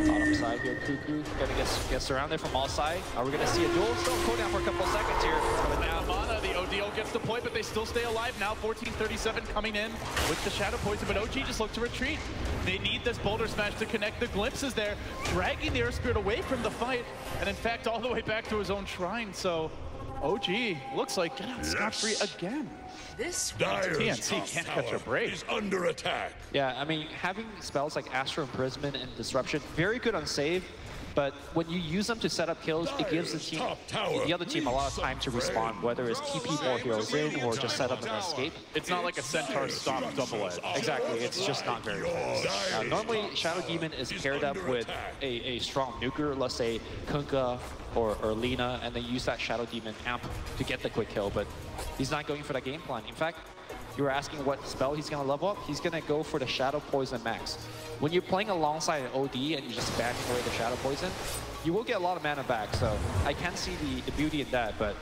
Bottom side here, Cuckoo gonna get surrounded from all sides. Are we gonna see a duel? Still cooldown for a couple of seconds here. But now Mana, the OD will get gets deployed, but they still stay alive. Now 1437 coming in with the Shadow Poison, but OG just look to retreat. They need this Boulder Smash to connect. The glimpse is there, dragging the Earth Spirit away from the fight, and in fact all the way back to his own shrine. So OG looks like get out scot-free again. This TNC can't catch a break. Is under attack. Yeah, I mean, having spells like Astral Imprisonment and Disruption, very good on save, but when you use them to set up kills, it gives the other team a lot of time to respond, whether it's TP more heroes in or just set up an escape. It's not like a Centaur Stomp double edge. Exactly, it's just not very fast. Normally, Shadow Demon is paired up with a strong nuker, let's say Kunkka or Lina, and they use that Shadow Demon amp to get the quick kill, but he's not going for that game plan. In fact, you were asking what spell he's going to level up. He's going to go for the Shadow Poison max. When you're playing alongside an OD and you're just spamming away the Shadow Poison, you will get a lot of mana back. So I can see the beauty in that, but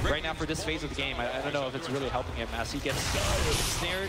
right now for this phase of the game, I don't know if it's really helping him as he gets snared.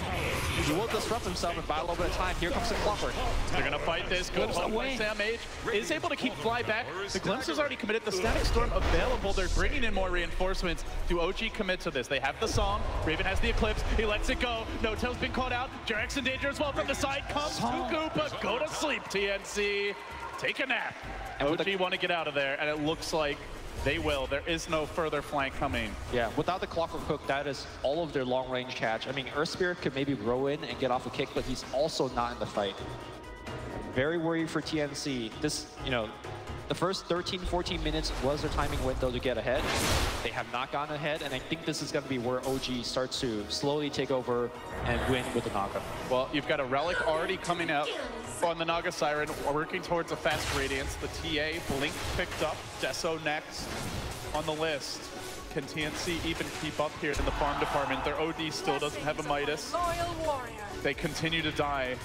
He will disrupt himself and buy a little bit of time. Here comes the Clockwork. They're going to fight this. Good hold by Sam H. Is able to keep fly back. The Glimpse is already committed. The Static Storm available. They're bringing in more reinforcements. Do OG commit to this? They have the song. Raven has the Eclipse. He lets it go. No-Tail's been called out. Jarek's in danger as well. From the side comes Cuckoo, but go to sleep, TNC. Take a nap. OG want to get out of there, and it looks like they will. There is no further flank coming. Yeah, without the Clockwork Hook, that is all of their long-range catch. I mean, Earth Spirit could maybe row in and get off a kick, but he's also not in the fight. Very worried for TNC. This, the first 13, 14 minutes was their timing window to get ahead. They have not gotten ahead, and I think this is going to be where OG starts to slowly take over and win with the Naga. Well, you've got a Relic already coming out on the Naga Siren, working towards a fast Radiance. The TA, Blink picked up, Deso next on the list. Can TNC even keep up here in the farm department? Their OD still doesn't have a Midas. They continue to die,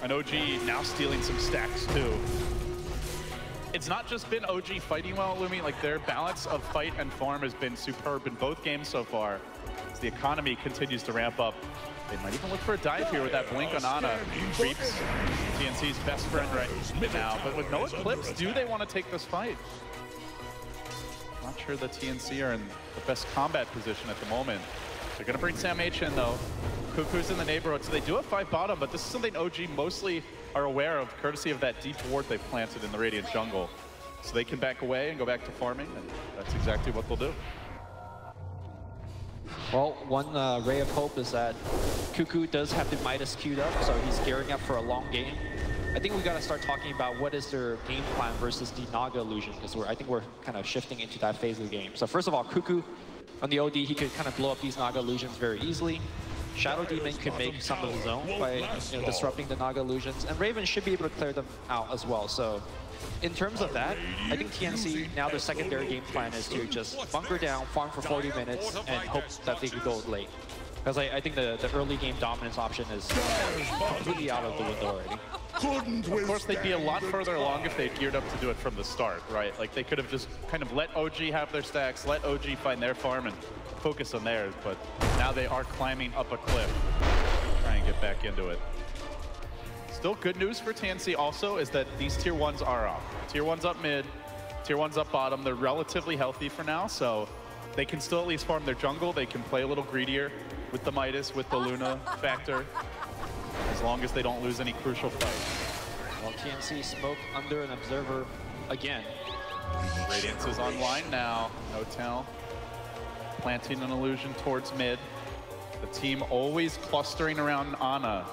and OG now stealing some stacks too. It's not just been OG fighting well, Lumi, like their balance of fight and farm has been superb in both games so far. As the economy continues to ramp up, they might even look for a dive here with that blink on Ana. Creeps TNC's best friend right now, but with no Eclipse, do they want to take this fight? Not sure the TNC are in the best combat position at the moment. They're going to bring Sam H in though. Cuckoo's in the neighborhood, so they do have 5 bottom, but this is something OG mostly are aware of, courtesy of that deep ward they planted in the Radiant jungle. So they can back away and go back to farming, and that's exactly what they'll do. Well, one ray of hope is that Cuckoo does have the Midas queued up, so he's gearing up for a long game. I think we got to start talking about what is their game plan versus the Naga illusion, because I think we're kind of shifting into that phase of the game. So first of all, Cuckoo on the OD, he could kind of blow up these Naga illusions very easily. Shadow Demon could make some of his own by disrupting the Naga illusions, and Raven should be able to clear them out as well. So in terms of that, I think TNC, now their secondary game plan is to just bunker down, farm for 40 minutes, and hope that they could go late. Because I think the early game dominance option is completely out of the window already. Of course, they'd be a lot further along if they'd geared up to do it from the start, right? Like, they could have just kind of let OG have their stacks, let OG find their farm, and focus on theirs, but now they are climbing up a cliff, trying to get back into it. Still good news for TNC also is that these tier 1s are up. Tier 1's up mid, tier 1's up bottom. They're relatively healthy for now, so they can still at least farm their jungle. They can play a little greedier with the Midas, with the Luna factor, as long as they don't lose any crucial fights. Well, TNC smoke under an observer again. Radiance is online now. No-Tail planting an illusion towards mid. The team always clustering around Ana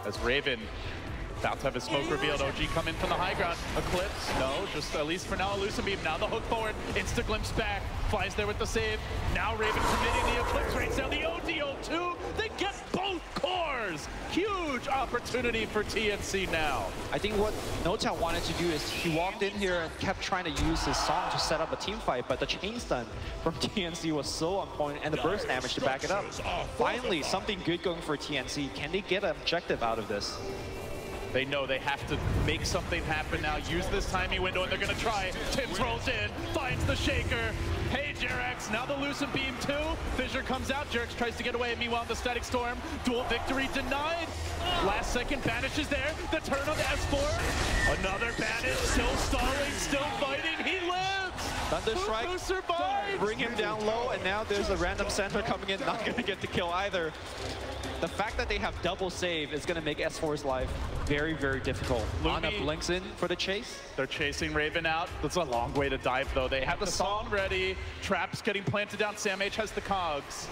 as Raven about to have his smoke revealed. OG come in from the high ground. Eclipse, no, just at least for now, Elusive Beam. Now the hook forward, insta-glimpse back, flies there with the save. Now Raven committing the Eclipse rates down the ODO2. They get both cores. Huge opportunity for TNC now. I think what No-Tail wanted to do is he walked in here and kept trying to use his song to set up a team fight, but the chain stun from TNC was so on point and the burst damage to back it up. Finally, something good going for TNC. Can they get an objective out of this? They know they have to make something happen now, use this timing window, and they're gonna try. Tims rolls in, finds the shaker. Hey, Jarex, now the Lucent Beam too. Fissure comes out, Jarex tries to get away. Meanwhile, the Static Storm, dual victory denied. Last second, Banish is there. The turn on the S4. Another Banish, still stalling, still fighting. He lives. Thunder Strike, survive! Bring him down low, and now there's a random center coming in, not going to get the kill either. The fact that they have double save is going to make S4's life very, very difficult. Luna blinks in for the chase. They're chasing Raven out. That's a long way to dive, though. They have the song ready. Traps getting planted down. Sam H has the cogs.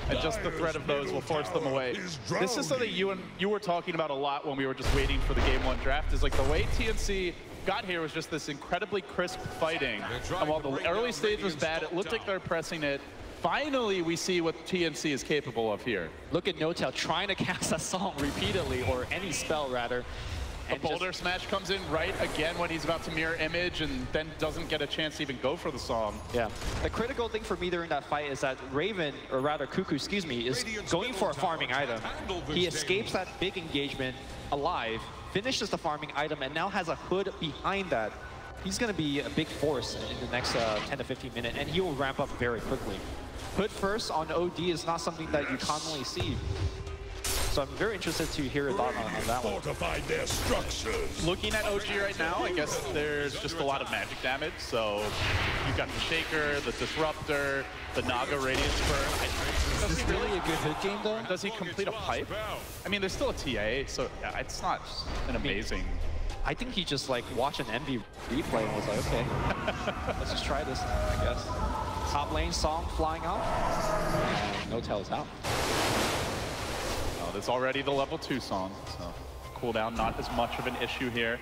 And just the threat of those will force them away. This is something you were talking about a lot when we were just waiting for the Game 1 draft, is like the way TNC got here was just this incredibly crisp fighting. And while the early stage was bad, it looked like they're pressing it. Finally, we see what TNC is capable of here. Look at Notel trying to cast that song repeatedly, or any spell rather. The boulder smash comes in right again when he's about to mirror image and then doesn't get a chance to even go for the song. Yeah. The critical thing for me during that fight is that Raven, or rather Cuckoo, excuse me, is going for a farming item. He escapes that big engagement alive, finishes the farming item, and now has a hood behind that. He's going to be a big force in the next 10 to 15 minutes, and he will ramp up very quickly. Hood first on OD is not something that you commonly see. So I'm very interested to hear your thought on that one. Fortified their structures. Looking at OG right now, I guess there's just a lot of magic damage. So you've got the Shaker, the Disruptor, the Naga Radiance Burn. Is this really a good hood game, though? Does he complete a pipe? I mean, there's still a TA, so yeah, it's not an amazing... I think he just like watched an Envy replay and was like, okay, let's just try this, I guess. Top lane song flying out. Notel's out. There's already the level 2 song, so cooldown not as much of an issue here.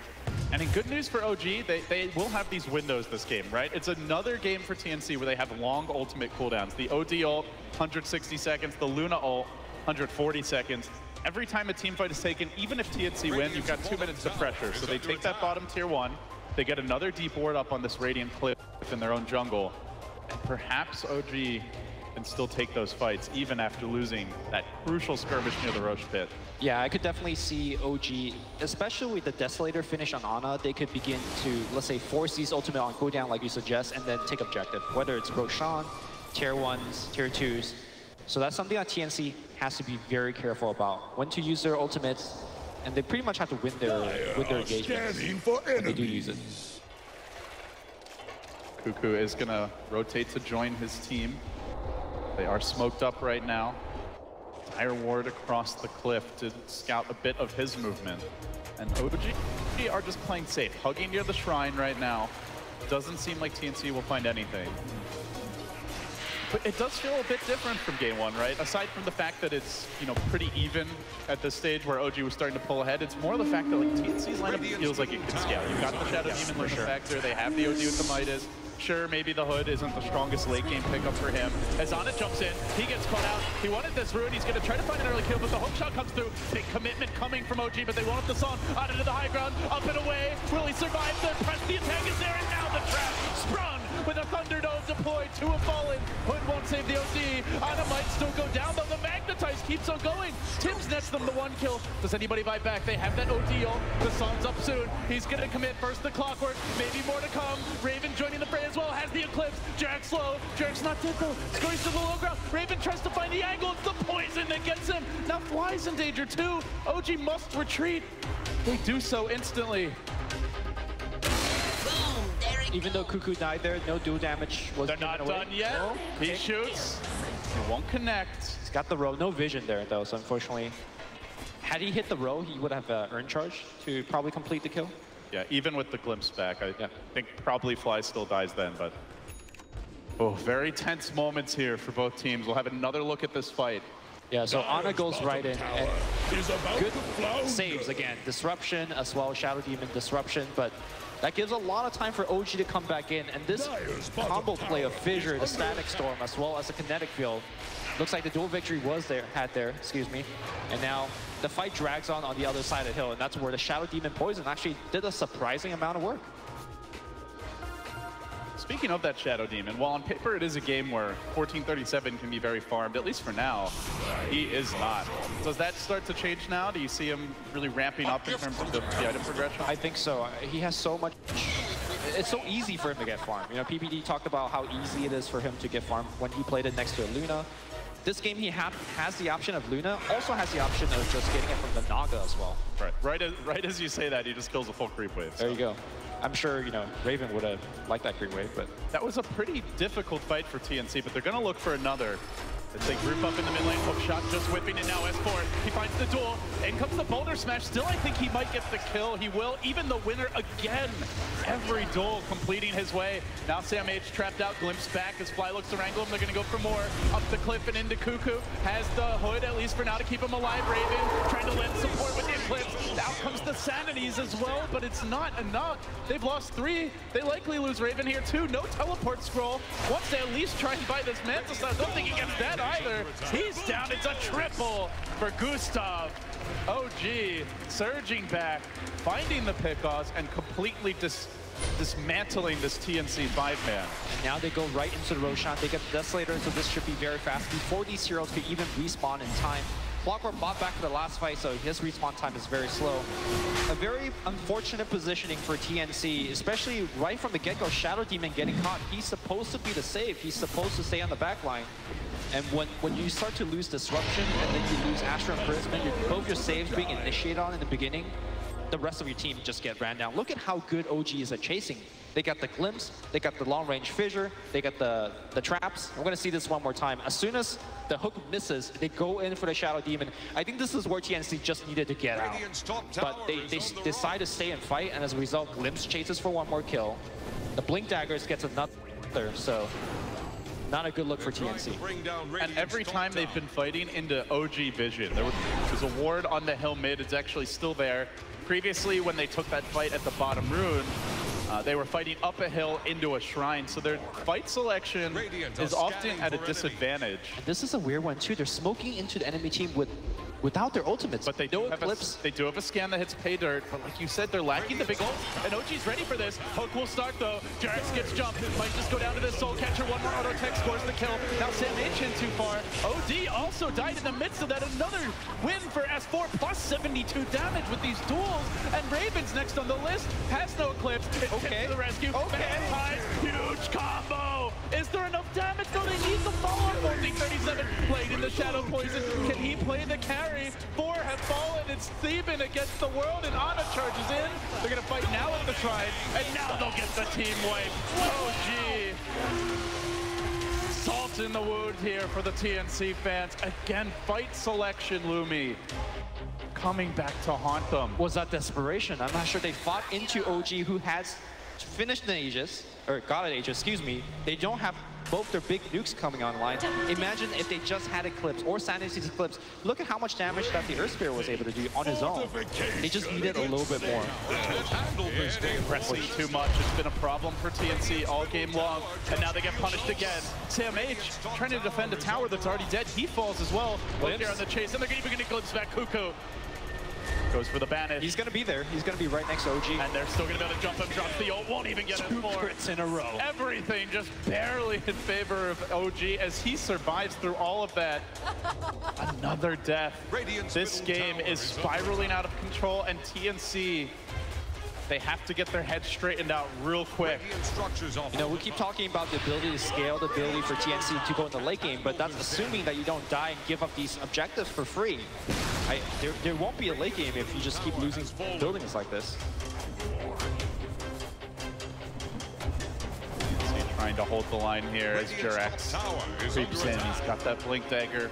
And in good news for OG, they will have these windows this game, right? It's another game for TNC where they have long ultimate cooldowns. The OD ult, 160 seconds, the Luna ult, 140 seconds. Every time a team fight is taken, even if TNC win, you've got 2 minutes to pressure. So they take that bottom tier 1, they get another deep ward up on this Radiant cliff in their own jungle, and perhaps OG can still take those fights, even after losing that crucial skirmish near the Roche pit. Yeah, I could definitely see OG, especially with the Desolator finish on Ana, they could begin to, let's say, force these ultimate on cooldown like you suggest, and then take objective, whether it's Roshan, tier 1s, tier 2s. So that's something that TNC has to be very careful about. When to use their ultimates, and they pretty much have to win their engagements. They do use it. Cuckoo is gonna rotate to join his team. They are smoked up right now. Dire ward across the cliff to scout a bit of his movement. And OG are just playing safe, hugging near the shrine right now. Doesn't seem like TNC will find anything. But it does feel a bit different from game 1, right? Aside from the fact that it's, you know, pretty even at this stage where OG was starting to pull ahead, it's more the fact that like TNC's lineup feels like it can scale. You've got the Shadow Demon Luna factor, they have the OD with the Midas. Sure, maybe the Hood isn't the strongest late game pickup for him. As Ana jumps in, he gets caught out. He wanted this Ruin. He's going to try to find an early kill, but the hook shot comes through. Big commitment coming from OG, but they won't have the song. Out into the high ground, up and away. Will he survive? The press, the attack is there, and now the trap sprung with a Thunderdome deployed. 2 have fallen. Hood won't save the OD. Ana might still go down, though the Magnetize keeps on going. Tim's nets them the 1 kill. Does anybody fight back? They have that OD ult. The song's up soon. He's going to commit first the Clockwork. Maybe more to come. Raven joining the fray as well. Has the Eclipse. Jarek's low. Jarek's not dead though. Scurries to the low ground. Raven tries to find the angle. It's the poison that gets him. Now Fly's in danger too. OG must retreat. They do so instantly. Even though Cuckoo died there, no dual damage was They're not done yet. Oh, okay. He shoots. He won't connect. He's got the row. No vision there though, so unfortunately, had he hit the row, he would have earned charge to probably complete the kill. Yeah, even with the glimpse back, I think probably Fly still dies then, but... Oh, very tense moments here for both teams. We'll have another look at this fight. Yeah, so Ana goes right in, and good saves again. Disruption as well, Shadow Demon disruption, but that gives a lot of time for OG to come back in, and this combo play of Fissure, the Static Storm, as well as the Kinetic Field, looks like the dual victory was there, and now the fight drags on the other side of the hill, and that's where the Shadow Demon Poison actually did a surprising amount of work. Speaking of that Shadow Demon, while on paper it is a game where 1437 can be very farmed, at least for now, he is not. Does that start to change now? Do you see him really ramping up in terms of the item progression? I think so. He has so much... It's so easy for him to get farmed. You know, PPD talked about how easy it is for him to get farmed when he played it next to a Luna. This game, he has the option of Luna, also has the option of just getting it from the Naga as well. Right as you say that, he just kills a full creep wave. There you go. I'm sure, you know, Raven would have liked that green wave, but... That was a pretty difficult fight for TNC, but they're going to look for another. As they group up in the mid lane, hook shot just whipping it now. S4, he finds the duel. In comes the boulder smash. Still, I think he might get the kill. He will. Even the winner again. Every duel completing his way. Now Sam H trapped out, glimpsed back as Fly looks to wrangle him. They're going to go for more. Up the cliff and into Cuckoo. Has the hood, at least for now, to keep him alive. Raven trying to lend support with the Eclipse. Out comes the Sanities as well, but it's not enough. They've lost 3. They likely lose Raven here too. No teleport scroll. Once they at least try and buy this Mantis, I don't think he gets that either. He's down. It's a triple for Gustav. OG surging back, finding the pickoffs, and completely dismantling this TNC 5-man. And now they go right into the Roshan. They get the Desolator, so this should be very fast. Before these heroes could even respawn in time. Clockwork bought back for the last fight, so his respawn time is very slow. A very unfortunate positioning for TNC, especially right from the get-go. Shadow Demon getting caught. He's supposed to be the save. He's supposed to stay on the back line. And when you start to lose Disruption, and then you lose Astral Imprisonment, both your saves being initiated on in the beginning, the rest of your team just get ran down. Look at how good OG is at chasing. They got the Glimpse, they got the long-range Fissure, they got the traps. We're going to see this one more time. As soon as the hook misses, they go in for the Shadow Demon. I think this is where TNC just needed to get out. But they decide to stay and fight, and as a result, Glimpse chases for one more kill. The Blink Daggers gets another, so not a good look for TNC. And every time they've been fighting into OG vision, there was a ward on the hill mid. It's actually still there. Previously, when they took that fight at the bottom rune, they were fighting up a hill into a shrine, so their fight selection is often at a disadvantage. And this is a weird one too. They're smoking into the enemy team without their ultimates. But they do have a scan that hits pay dirt, but like you said, they're lacking the big ult, and OG's ready for this. Hook will start though. Jarex gets jumped. Might just go down to the Soul Catcher. One more auto tech scores the kill. Now Sam H in too far. OD also died in the midst of that. Another win for S4, plus 72 damage with these duels. And Raven's next on the list. Has no Eclipse. It's okay. To the rescue. Okay. Huge combo. Is there enough damage? No, they need the follow-up. 37 played in the Shadow Poison. Can he play the carry? 4 have fallen. It's Theben against the world, and Ana charges in. They're going to fight now at the shrine, and now they'll get the team wipe. Oh, gee. Salt in the wound here for the TNC fans. Again, fight selection, Lumi, coming back to haunt them. Was that desperation? I'm not sure. They fought into OG, who has finished the Aegis, or got an Aegis, excuse me. They don't have both their big nukes coming online. Imagine if they just had Eclipse or Sanity's Eclipse. Look at how much damage that the Earth Spear was able to do on his own. They just needed a little bit more. Pressing too much. It's been a problem for TNC all game long, and now they get punished again. Sam H trying to defend a tower that's already dead. He falls as well. Look here on the chase, and they're even going to glimpse back Cuckoo. Goes for the banish. He's going to be there. He's going to be right next to OG. And they're still going to be able to jump him, drop the ult, won't even get it. 2 crits in a row. Everything just barely in favor of OG as he survives through all of that. Another death. This game is spiraling out of control, and TNC, they have to get their heads straightened out real quick. You know, we keep talking about the ability to scale, the ability for TNC to go in the late game, but that's assuming that you don't die and give up these objectives for free. There won't be a late game if you just keep losing buildings like this. He's trying to hold the line here as Jarex creeps in. He's got that Blink Dagger.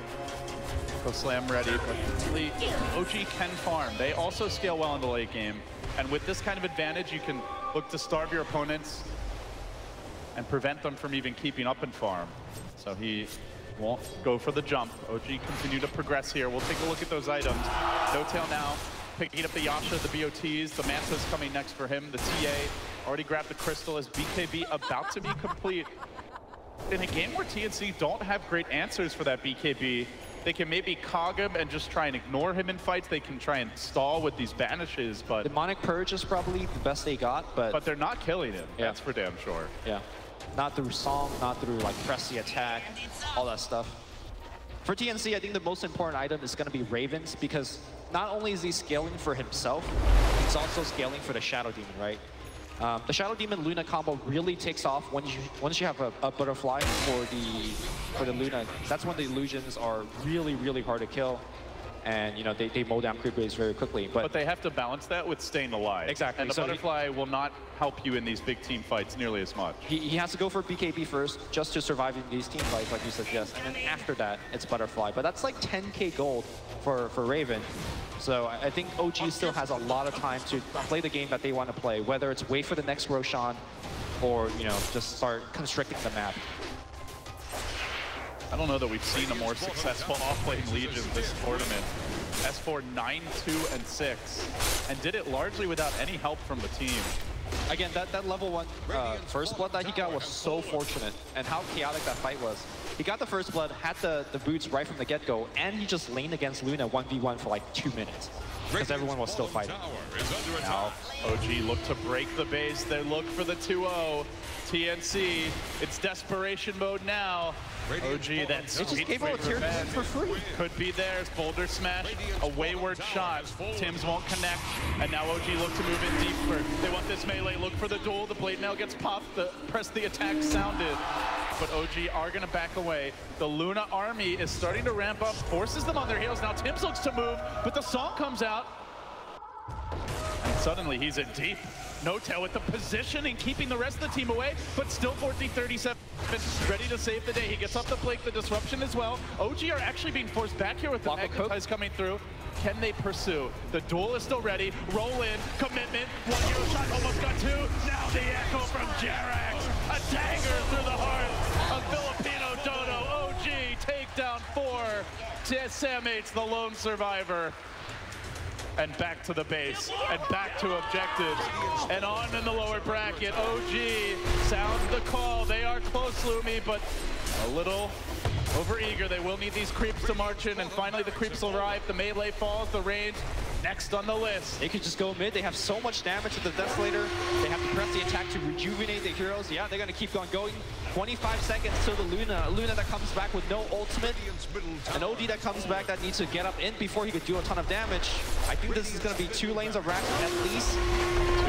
Go slam ready, but really, OG can farm. They also scale well in the late game. And with this kind of advantage, you can look to starve your opponents and prevent them from even keeping up in farm. So he won't go for the jump. OG continue to progress here. We'll take a look at those items. No Tail now, picking up the Yasha, the BOTs. The Manta's coming next for him. The TA already grabbed the Crystal as BKB about to be complete. In a game where TNC don't have great answers for that BKB, they can maybe cog him and just try and ignore him in fights. They can try and stall with these banishes, but Demonic Purge is probably the best they got, but they're not killing him. Yeah. That's for damn sure. Yeah. Not through song, not through like press the attack, all that stuff. For TNC, I think the most important item is going to be Ravens, because not only is he scaling for himself, he's also scaling for the Shadow Demon, right? The Shadow Demon Luna combo really takes off once you have a butterfly for the Luna. That's when the illusions are really, really hard to kill. and they mow down creep waves very quickly. But they have to balance that with staying alive. Exactly. And the butterfly will not help you in these big team fights nearly as much. He has to go for BKB first just to survive in these team fights, like you suggest, and then after that, it's butterfly. But that's like 10k gold for Raven. So I think OG still has a lot of time to play the game that they want to play, whether it's wait for the next Roshan or, just start constricting the map. I don't know that we've seen a more successful off-lane Legion this tournament. S4 9-2-6, and did it largely without any help from the team. Again, that level 1 first blood that he got was so fortunate, and how chaotic that fight was. He got the first blood, had the boots right from the get-go, and he just laned against Luna 1v1 for like 2 minutes, because everyone was still fighting. Now, OG look to break the base. They look for the 2-0. TNC, it's desperation mode now. OG, that just gave him a tier 10 for free. Could be theirs. Boulder smash, a wayward shot. Tims won't connect, and now OG look to move in deeper. They want this melee. Look for the duel. The blade mail gets popped. The press the attack sounded, but OG are gonna back away. The Luna army is starting to ramp up, forces them on their heels. Now Tims looks to move, but the song comes out, and suddenly he's in deep. NOTA with the positioning, keeping the rest of the team away, but still 14-37, ready to save the day. He gets off the flank, the disruption as well. OG are actually being forced back here with the magnetize coming through. Can they pursue? The duel is still ready. Roll in, commitment, 1 hero shot, almost got 2. Now the echo from Jerax, a dagger through the heart of Filipino Dodo. OG takedown 4. Samates, the lone survivor. And back to the base, and back to objectives, and on in the lower bracket. OG sounds the call. They are close, Lumi, but a little over-eager. They will need these creeps to march in, and finally the creeps will arrive. The melee falls, the range next on the list. They could just go mid. They have so much damage with the Desolator. They have to press the attack to rejuvenate the heroes. Yeah, they're going to keep on going. 25 seconds till the Luna. A Luna that comes back with no ultimate. An OD that comes back that needs to get up in before he could do a ton of damage. I think this is going to be 2 lanes of Rack at least.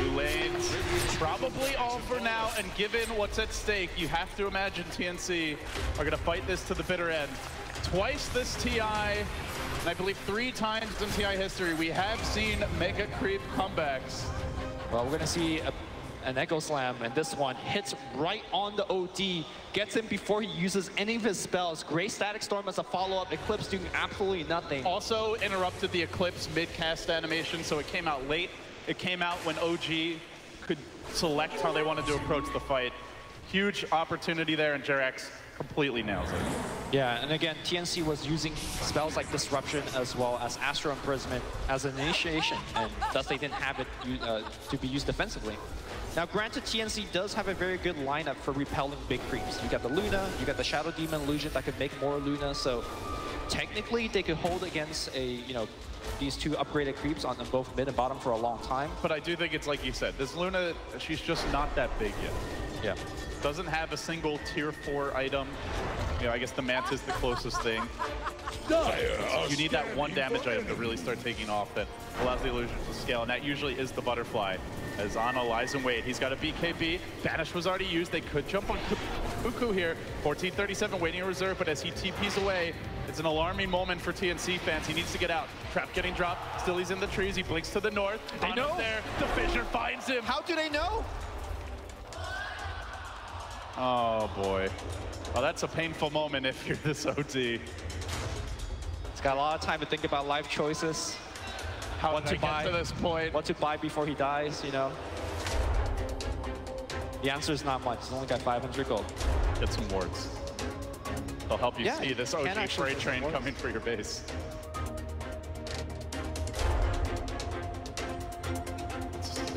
2 lanes, probably all for now, and given what's at stake, you have to imagine TNC are going to fight this to the bitter end. Twice this TI, and I believe 3 times in TI history, we have seen mega creep comebacks. Well, we're going to see an Echo Slam, and this one hits right on the OD, gets him before he uses any of his spells. Great Static Storm as a follow-up, Eclipse doing absolutely nothing. Also interrupted the Eclipse mid-cast animation, so it came out late. It came out when OG could select how they wanted to approach the fight. Huge opportunity there, and Jerax completely nails it. Yeah, and again, TNC was using spells like Disruption as well as Astral Imprisonment as an initiation, and thus they didn't have it to be used defensively. Now, granted, TNC does have a very good lineup for repelling big creeps. You got the Luna, you got the Shadow Demon Illusion that could make more Luna, so technically they could hold against these 2 upgraded creeps on both mid and bottom for a long time. But I do think it's like you said, this Luna, she's just not that big yet. Yeah. Doesn't have a single tier 4 item. I guess the Manta is the closest thing. You need that 1 damage item to really start taking off that allows the illusion to scale, and that usually is the butterfly. As Ana lies in wait, he's got a BKB. Banish was already used. They could jump on Cuckoo here. 14:37 waiting in reserve, but as he TPs away, it's an alarming moment for TNC fans. He needs to get out. Trap getting dropped. Still he's in the trees. He blinks to the north. They know. There, the Fissure finds him. How do they know? Oh boy. Well, that's a painful moment if you're this OD. He's got a lot of time to think about life choices. What to buy to this point? What to buy before he dies, The answer is not much. He's only got 500 gold. Get some wards. They'll help you see this OG freight train coming for your base.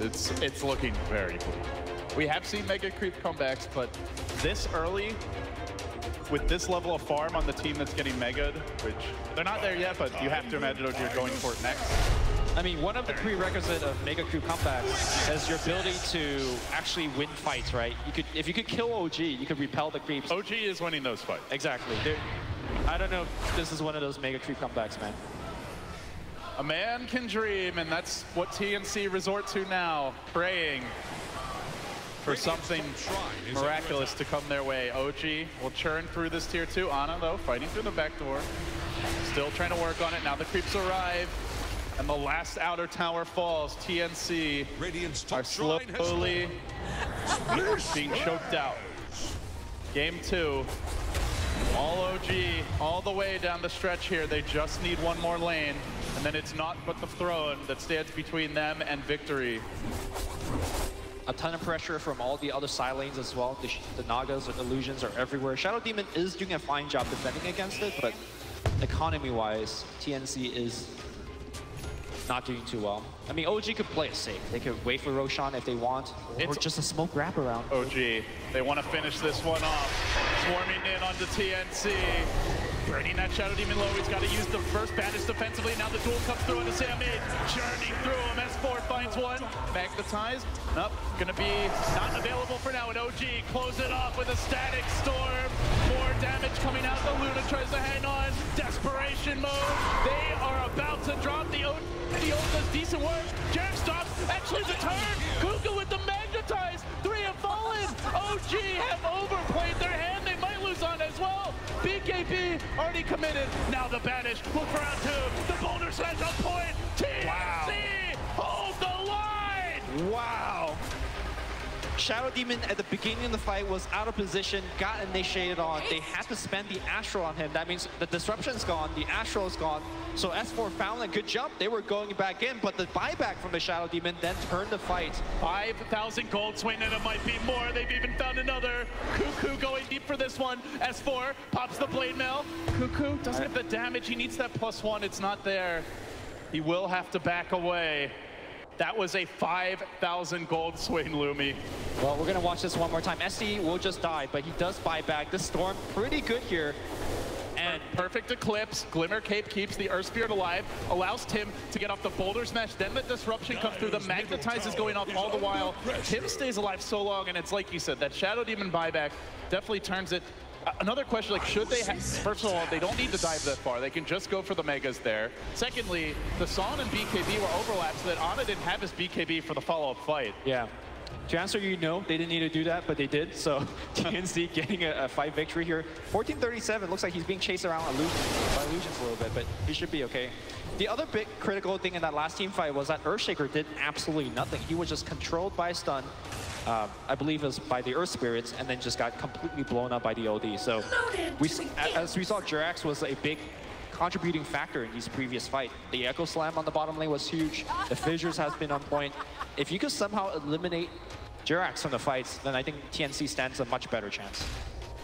It's looking very bleak. We have seen mega creep comebacks, but this early, with this level of farm on the team that's getting mega'd, which they're not there yet, but you have to imagine OG are going for it next. I mean, one of the prerequisites of mega creep comebacks is your ability to actually win fights, right? If you could kill OG, you could repel the creeps. OG is winning those fights. Exactly. I don't know if this is one of those mega creep comebacks, man. A man can dream, and that's what TNC resort to now, praying. for something miraculous to come their way. OG will churn through this tier 2. Ana, though, fighting through the back door. Still trying to work on it. Now the creeps arrive. And the last outer tower falls. TNC are slowly being choked out. Game 2. All OG, all the way down the stretch here. They just need one more lane. And then it's not but the throne that stands between them and victory. A ton of pressure from all the other side lanes as well. The Nagas or illusions are everywhere. Shadow Demon is doing a fine job defending against it, but economy-wise, TNC is not doing too well. I mean, OG could play it safe. They could wait for Roshan if they want, or just a smoke wrap around. OG, they want to finish this one off. Swarming in onto TNC. Burning that Shadow Demon low. He's got to use the first banish defensively. Now the duel comes through onto Sammy. Journeying through him. S4 finds one. Magnetized. Nope. Gonna be not available for now. And OG close it off with a static storm. More damage coming out. The Luna tries to hang on. Desperation mode. They are about to drop the ult. The ult does decent work. Jared stops. Actually the turn. Kuka with the magnetize. 3 have fallen. OG have overplayed their hand. They might lose on as well. BKB already committed. Now the banish. Look for round 2. The boulder slash on point. TNC hold the line. Wow. Shadow Demon at the beginning of the fight was out of position, got initiated on. They had to spend the Astral on him. That means the disruption's gone, the Astral is gone. So S4 found a good jump. They were going back in, but the buyback from the Shadow Demon then turned the fight. 5,000 gold swing, and it might be more. They've even found another. Cuckoo going deep for this one. S4 pops the blade mail. Cuckoo doesn't have the damage. He needs that +1. It's not there. He will have to back away. That was a 5,000 gold swing, Lumi. Well, we're going to watch this one more time. SC will just die, but he does buy back. This Storm pretty good here. And perfect Eclipse. Glimmer Cape keeps the Earth Spirit alive, allows Tim to get off the Boulder's Mesh. Then the disruption comes through. The Magnetize is going off all the while. Tim stays alive so long, and it's like you said, that Shadow Demon buyback definitely turns it. Another question, like, should they have, first of all, they don't need to dive that far. They can just go for the Megas there. Secondly, the Son and BKB were overlapped so that Ana didn't have his BKB for the follow-up fight. Yeah. To answer you, no, they didn't need to do that, but they did. So TNC getting a fight victory here. 1437, looks like he's being chased around by illusions a little bit, but he should be okay. The other big critical thing in that last team fight was that Earthshaker did absolutely nothing. He was just controlled by a stun. I believe it was by the Earth Spirits, and then just got completely blown up by the OD. So as we saw, Jirax was a big contributing factor in these previous fights. The Echo Slam on the bottom lane was huge. The Fissures has been on point. If you could somehow eliminate Jirax from the fights, then I think TNC stands a much better chance.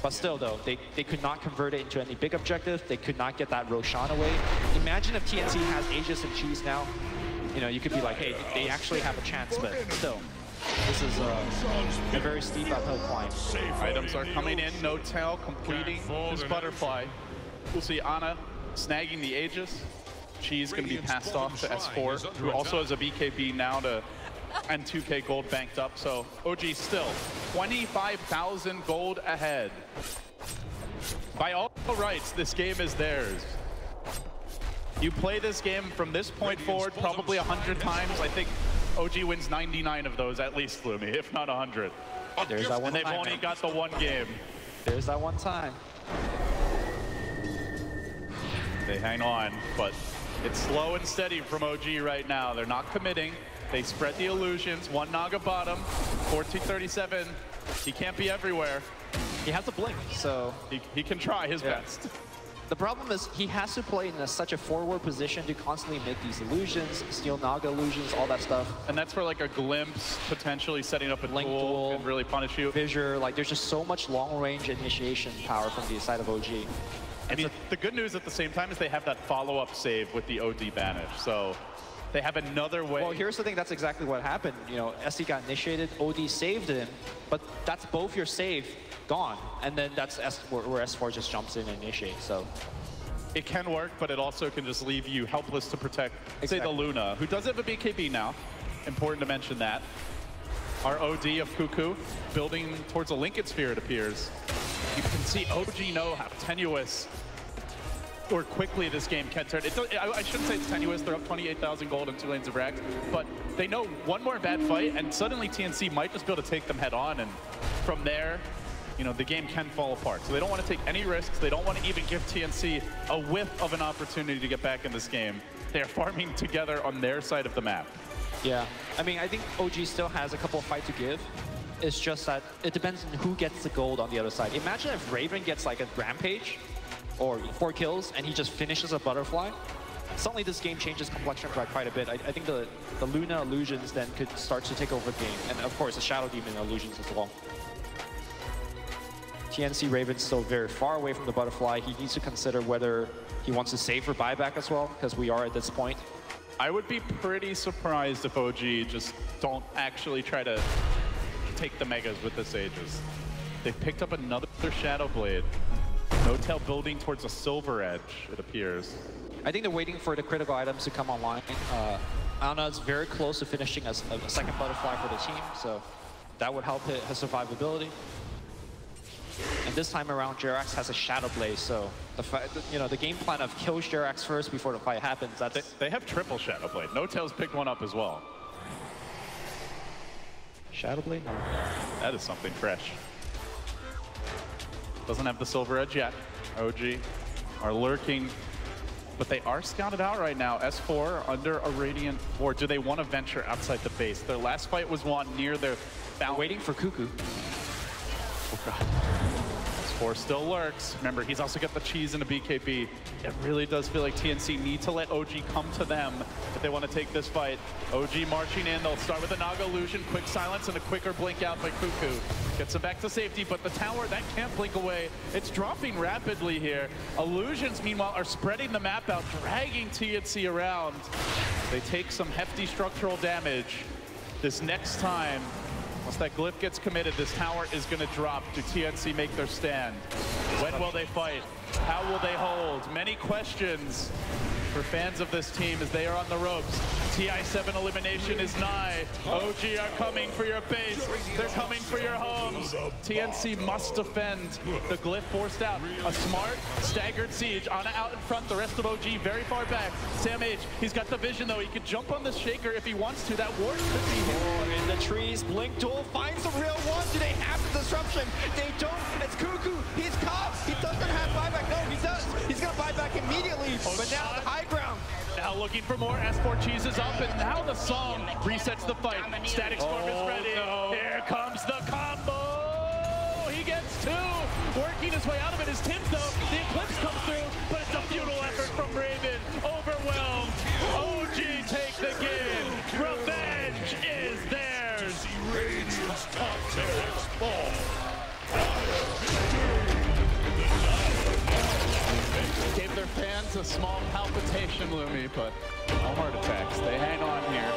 But still, though, they could not convert it into any big objective. They could not get that Roshan away. Imagine if TNC has Aegis and Cheese now. You know, you could be like, hey, they actually have a chance, but still. This is a very steep uphill climb. Items are coming in. No Tail completing his butterfly. We'll see Ana snagging the Aegis. She's going to be passed off to S4, who also has a BKB now and 2K gold banked up. So OG still 25,000 gold ahead. By all rights, this game is theirs. You play this game from this point forward probably 100 times. I think OG wins 99 of those at least, Lumi, if not 100. There's that one and they've time, only man. got the one game. There's that one time. They hang on, but it's slow and steady from OG right now. They're not committing. They spread the illusions. One Naga bottom, 1437. He can't be everywhere. He has a blink, so he can try his best. The problem is he has to play in such a forward position to constantly make these illusions, steal Naga illusions, all that stuff. And that's where like a glimpse, potentially setting up a duel can really punish you. Fissure, like there's just so much long-range initiation power from the side of OG. I mean, the good news at the same time is they have that follow-up save with the OD banish, so they have another way. Well, here's the thing, that's exactly what happened. You know, SC got initiated, OD saved him, but that's both your save gone, and then that's where S4 just jumps in and initiates, so. It can work, but it also can just leave you helpless to protect, say, the Luna, who does have a BKB now. Important to mention that. Our OD of Cuckoo building towards a Lincoln Sphere, it appears. You can see OG know how tenuous or quickly this game can turn. I shouldn't say it's tenuous. They're up 28,000 gold and 2 lanes of Rax, but they know one more bad fight, and suddenly TNC might just be able to take them head on, and from there, you know, the game can fall apart. So they don't want to take any risks. They don't want to even give TNC a whiff of an opportunity to get back in this game. They're farming together on their side of the map. Yeah, I mean, I think OG still has a couple of fights to give. It's just that it depends on who gets the gold on the other side. Imagine if Raven gets like a Rampage or 4 kills and he just finishes a Butterfly. Suddenly this game changes complexion by quite a bit. I think the Luna illusions then could start to take over the game. And of course, the Shadow Demon illusions as well. TNC Raven's still very far away from the Butterfly. He needs to consider whether he wants to save for buyback as well, because we are at this point. I would be pretty surprised if OG just don't actually try to take the Megas with the Sages. They've picked up another Shadow Blade. Notel building towards a Silver Edge, it appears. I think they're waiting for the critical items to come online. Ana is very close to finishing a second Butterfly for the team, so that would help his survivability. And this time around, Jerax has a Shadow Blade, so the game plan of kill Jerax first before the fight happens, that's... They have triple Shadow Blade. Notel's picked one up as well. Shadow Blade? That is something fresh. Doesn't have the Silver Edge yet. OG are lurking, but they are scouted out right now. S4 under a Radiant 4. Do they want to venture outside the base? Their last fight was won near their... Waiting for Cuckoo. Oh god. S4 still lurks. Remember, he's also got the cheese and a BKB. It really does feel like TNC need to let OG come to them if they want to take this fight. OG marching in. They'll start with a Naga illusion, quick silence, and a quicker blink out by Cuckoo. Gets him back to safety, but the tower, that can't blink away. It's dropping rapidly here. Illusions, meanwhile, are spreading the map out, dragging TNC around. They take some hefty structural damage. This next time, once that glyph gets committed, this tower is going to drop. Do TNC make their stand? When will they fight? How will they hold? Many questions for fans of this team as they are on the ropes. TI7 elimination is nigh. OG are coming for your base. They're coming for your homes. TNC must defend. The glyph forced out. A smart, staggered siege. Ana out in front. The rest of OG very far back. Sam H, he's got the vision though. He could jump on this shaker if he wants to. That ward could be here. In the trees, Blink Duel finds the real one. Do they have the disruption? They don't. It's Cuckoo. He's caught. He doesn't have buyback. No, he does. He's going to buy back immediately. But now the high ground. Now looking for more. S4 cheeses up, and now the song resets the fight. Static Storm is ready. No. Here comes the combo. He gets 2. Working his way out of it is Tim's though. The Eclipse comes through, but it's a futile effort from Raven. Overwhelmed. OG take the game. Revenge is theirs. Radiant's top tower has fallen. Gave their fans a small palpitation, Lumi, but no heart attacks. They hang on here.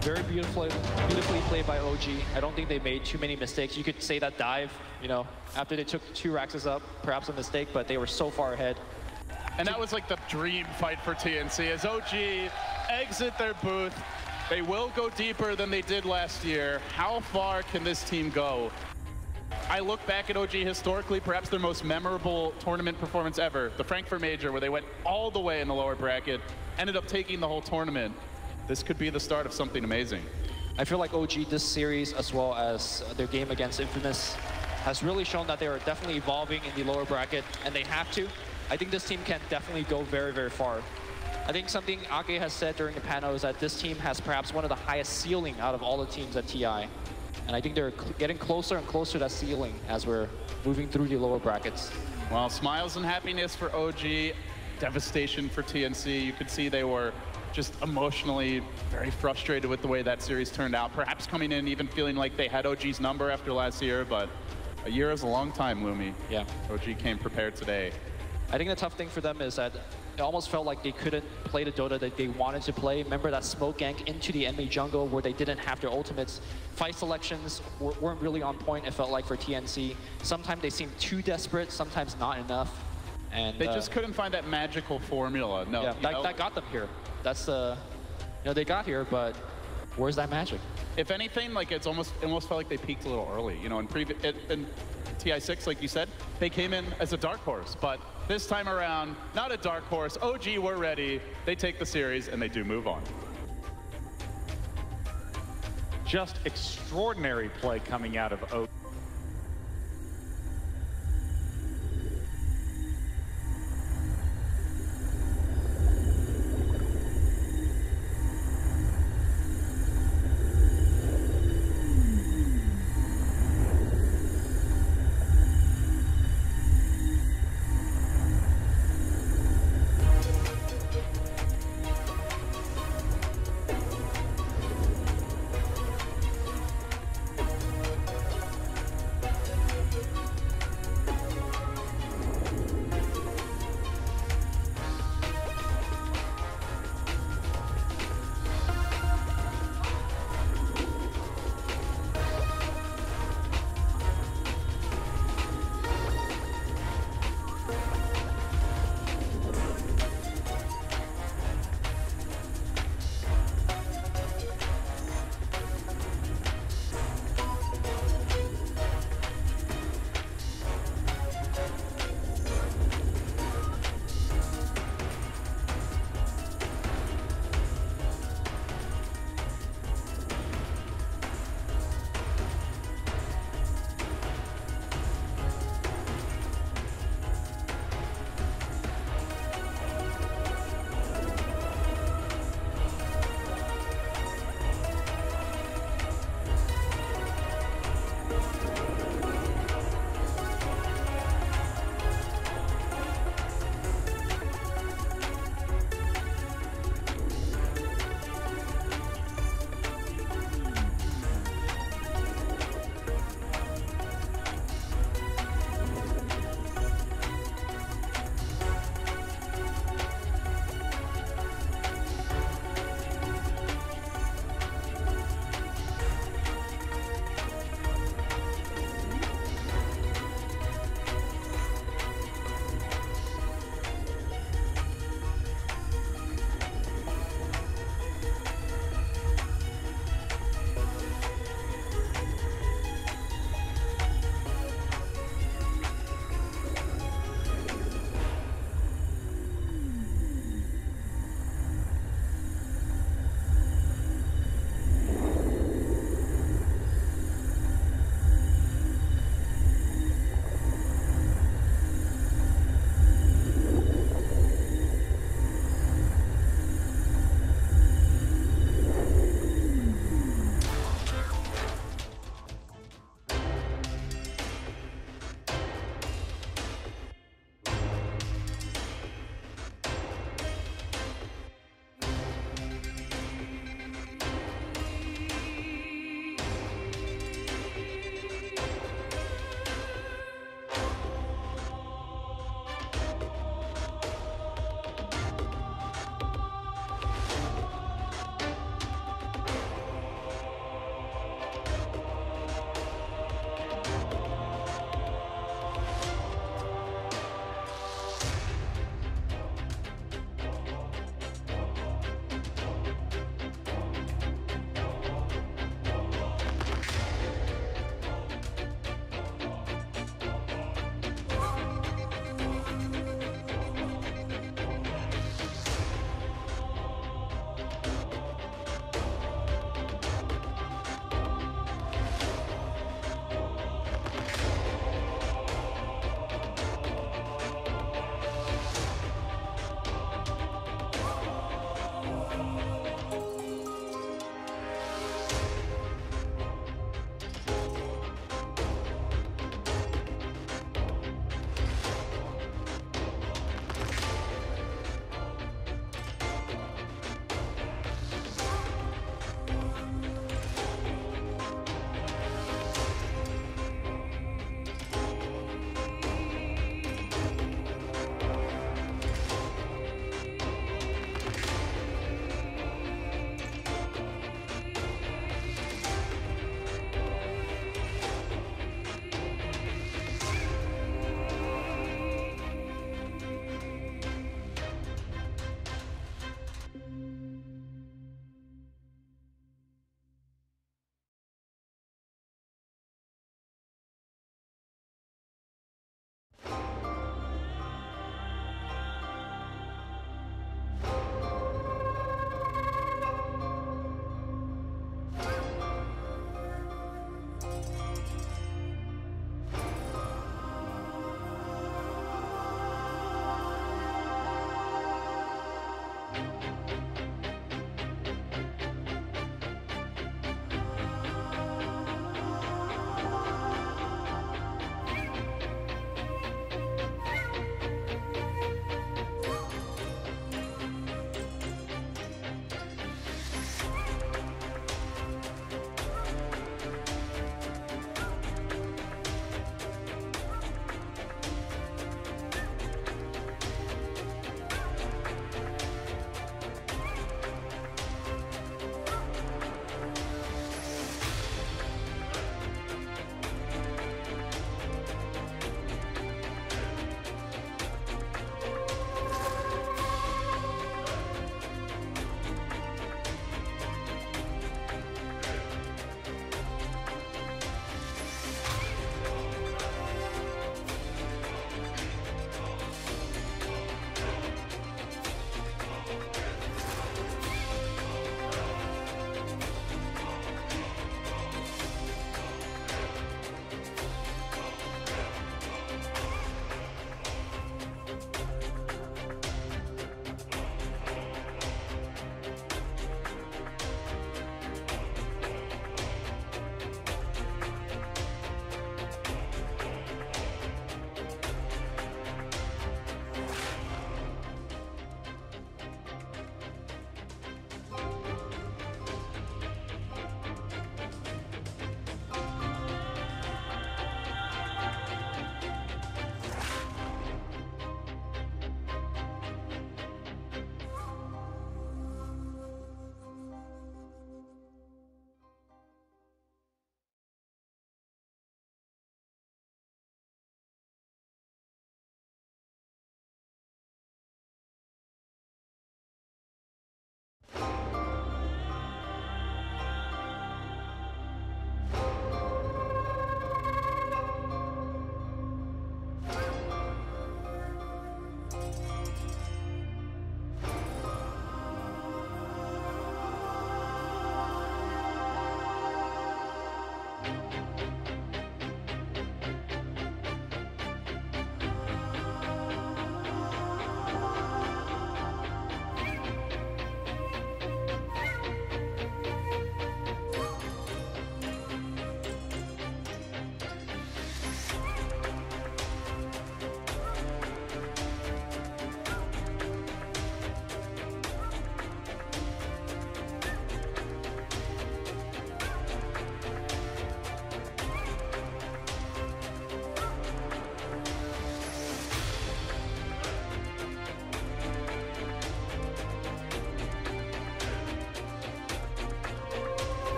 Very beautifully played by OG. I don't think they made too many mistakes. You could say that dive, after they took 2 Raxes up, perhaps a mistake, but they were so far ahead. And that was like the dream fight for TNC. As OG exit their booth, they will go deeper than they did last year. How far can this team go? I look back at OG historically, perhaps their most memorable tournament performance ever, the Frankfurt Major, where they went all the way in the lower bracket, ended up taking the whole tournament. This could be the start of something amazing. I feel like OG this series, as well as their game against Infamous, has really shown that they are definitely evolving in the lower bracket, and they have to. I think this team can definitely go very, very far. I think something Ake has said during the panel is that this team has perhaps one of the highest ceiling out of all the teams at TI. And I think they're getting closer and closer to that ceiling as we're moving through the lower brackets. Well, smiles and happiness for OG, devastation for TNC. You could see they were just emotionally very frustrated with the way that series turned out. Perhaps coming in even feeling like they had OG's number after last year, but a year is a long time, Lumi. Yeah. OG came prepared today. I think the tough thing for them is that it almost felt like they couldn't play the Dota that they wanted to play. Remember that smoke gank into the enemy jungle where they didn't have their ultimates. Fight selections weren't really on point, it felt like, for TNC. Sometimes they seemed too desperate, sometimes not enough. And they just couldn't find that magical formula. No, yeah, that got them here. That's the, they got here, but where's that magic? If anything, like it almost felt like they peaked a little early. In TI6, like you said, they came in as a dark horse, but this time around, not a dark horse. OG were ready. They take the series, and they do move on. Just extraordinary play coming out of OG.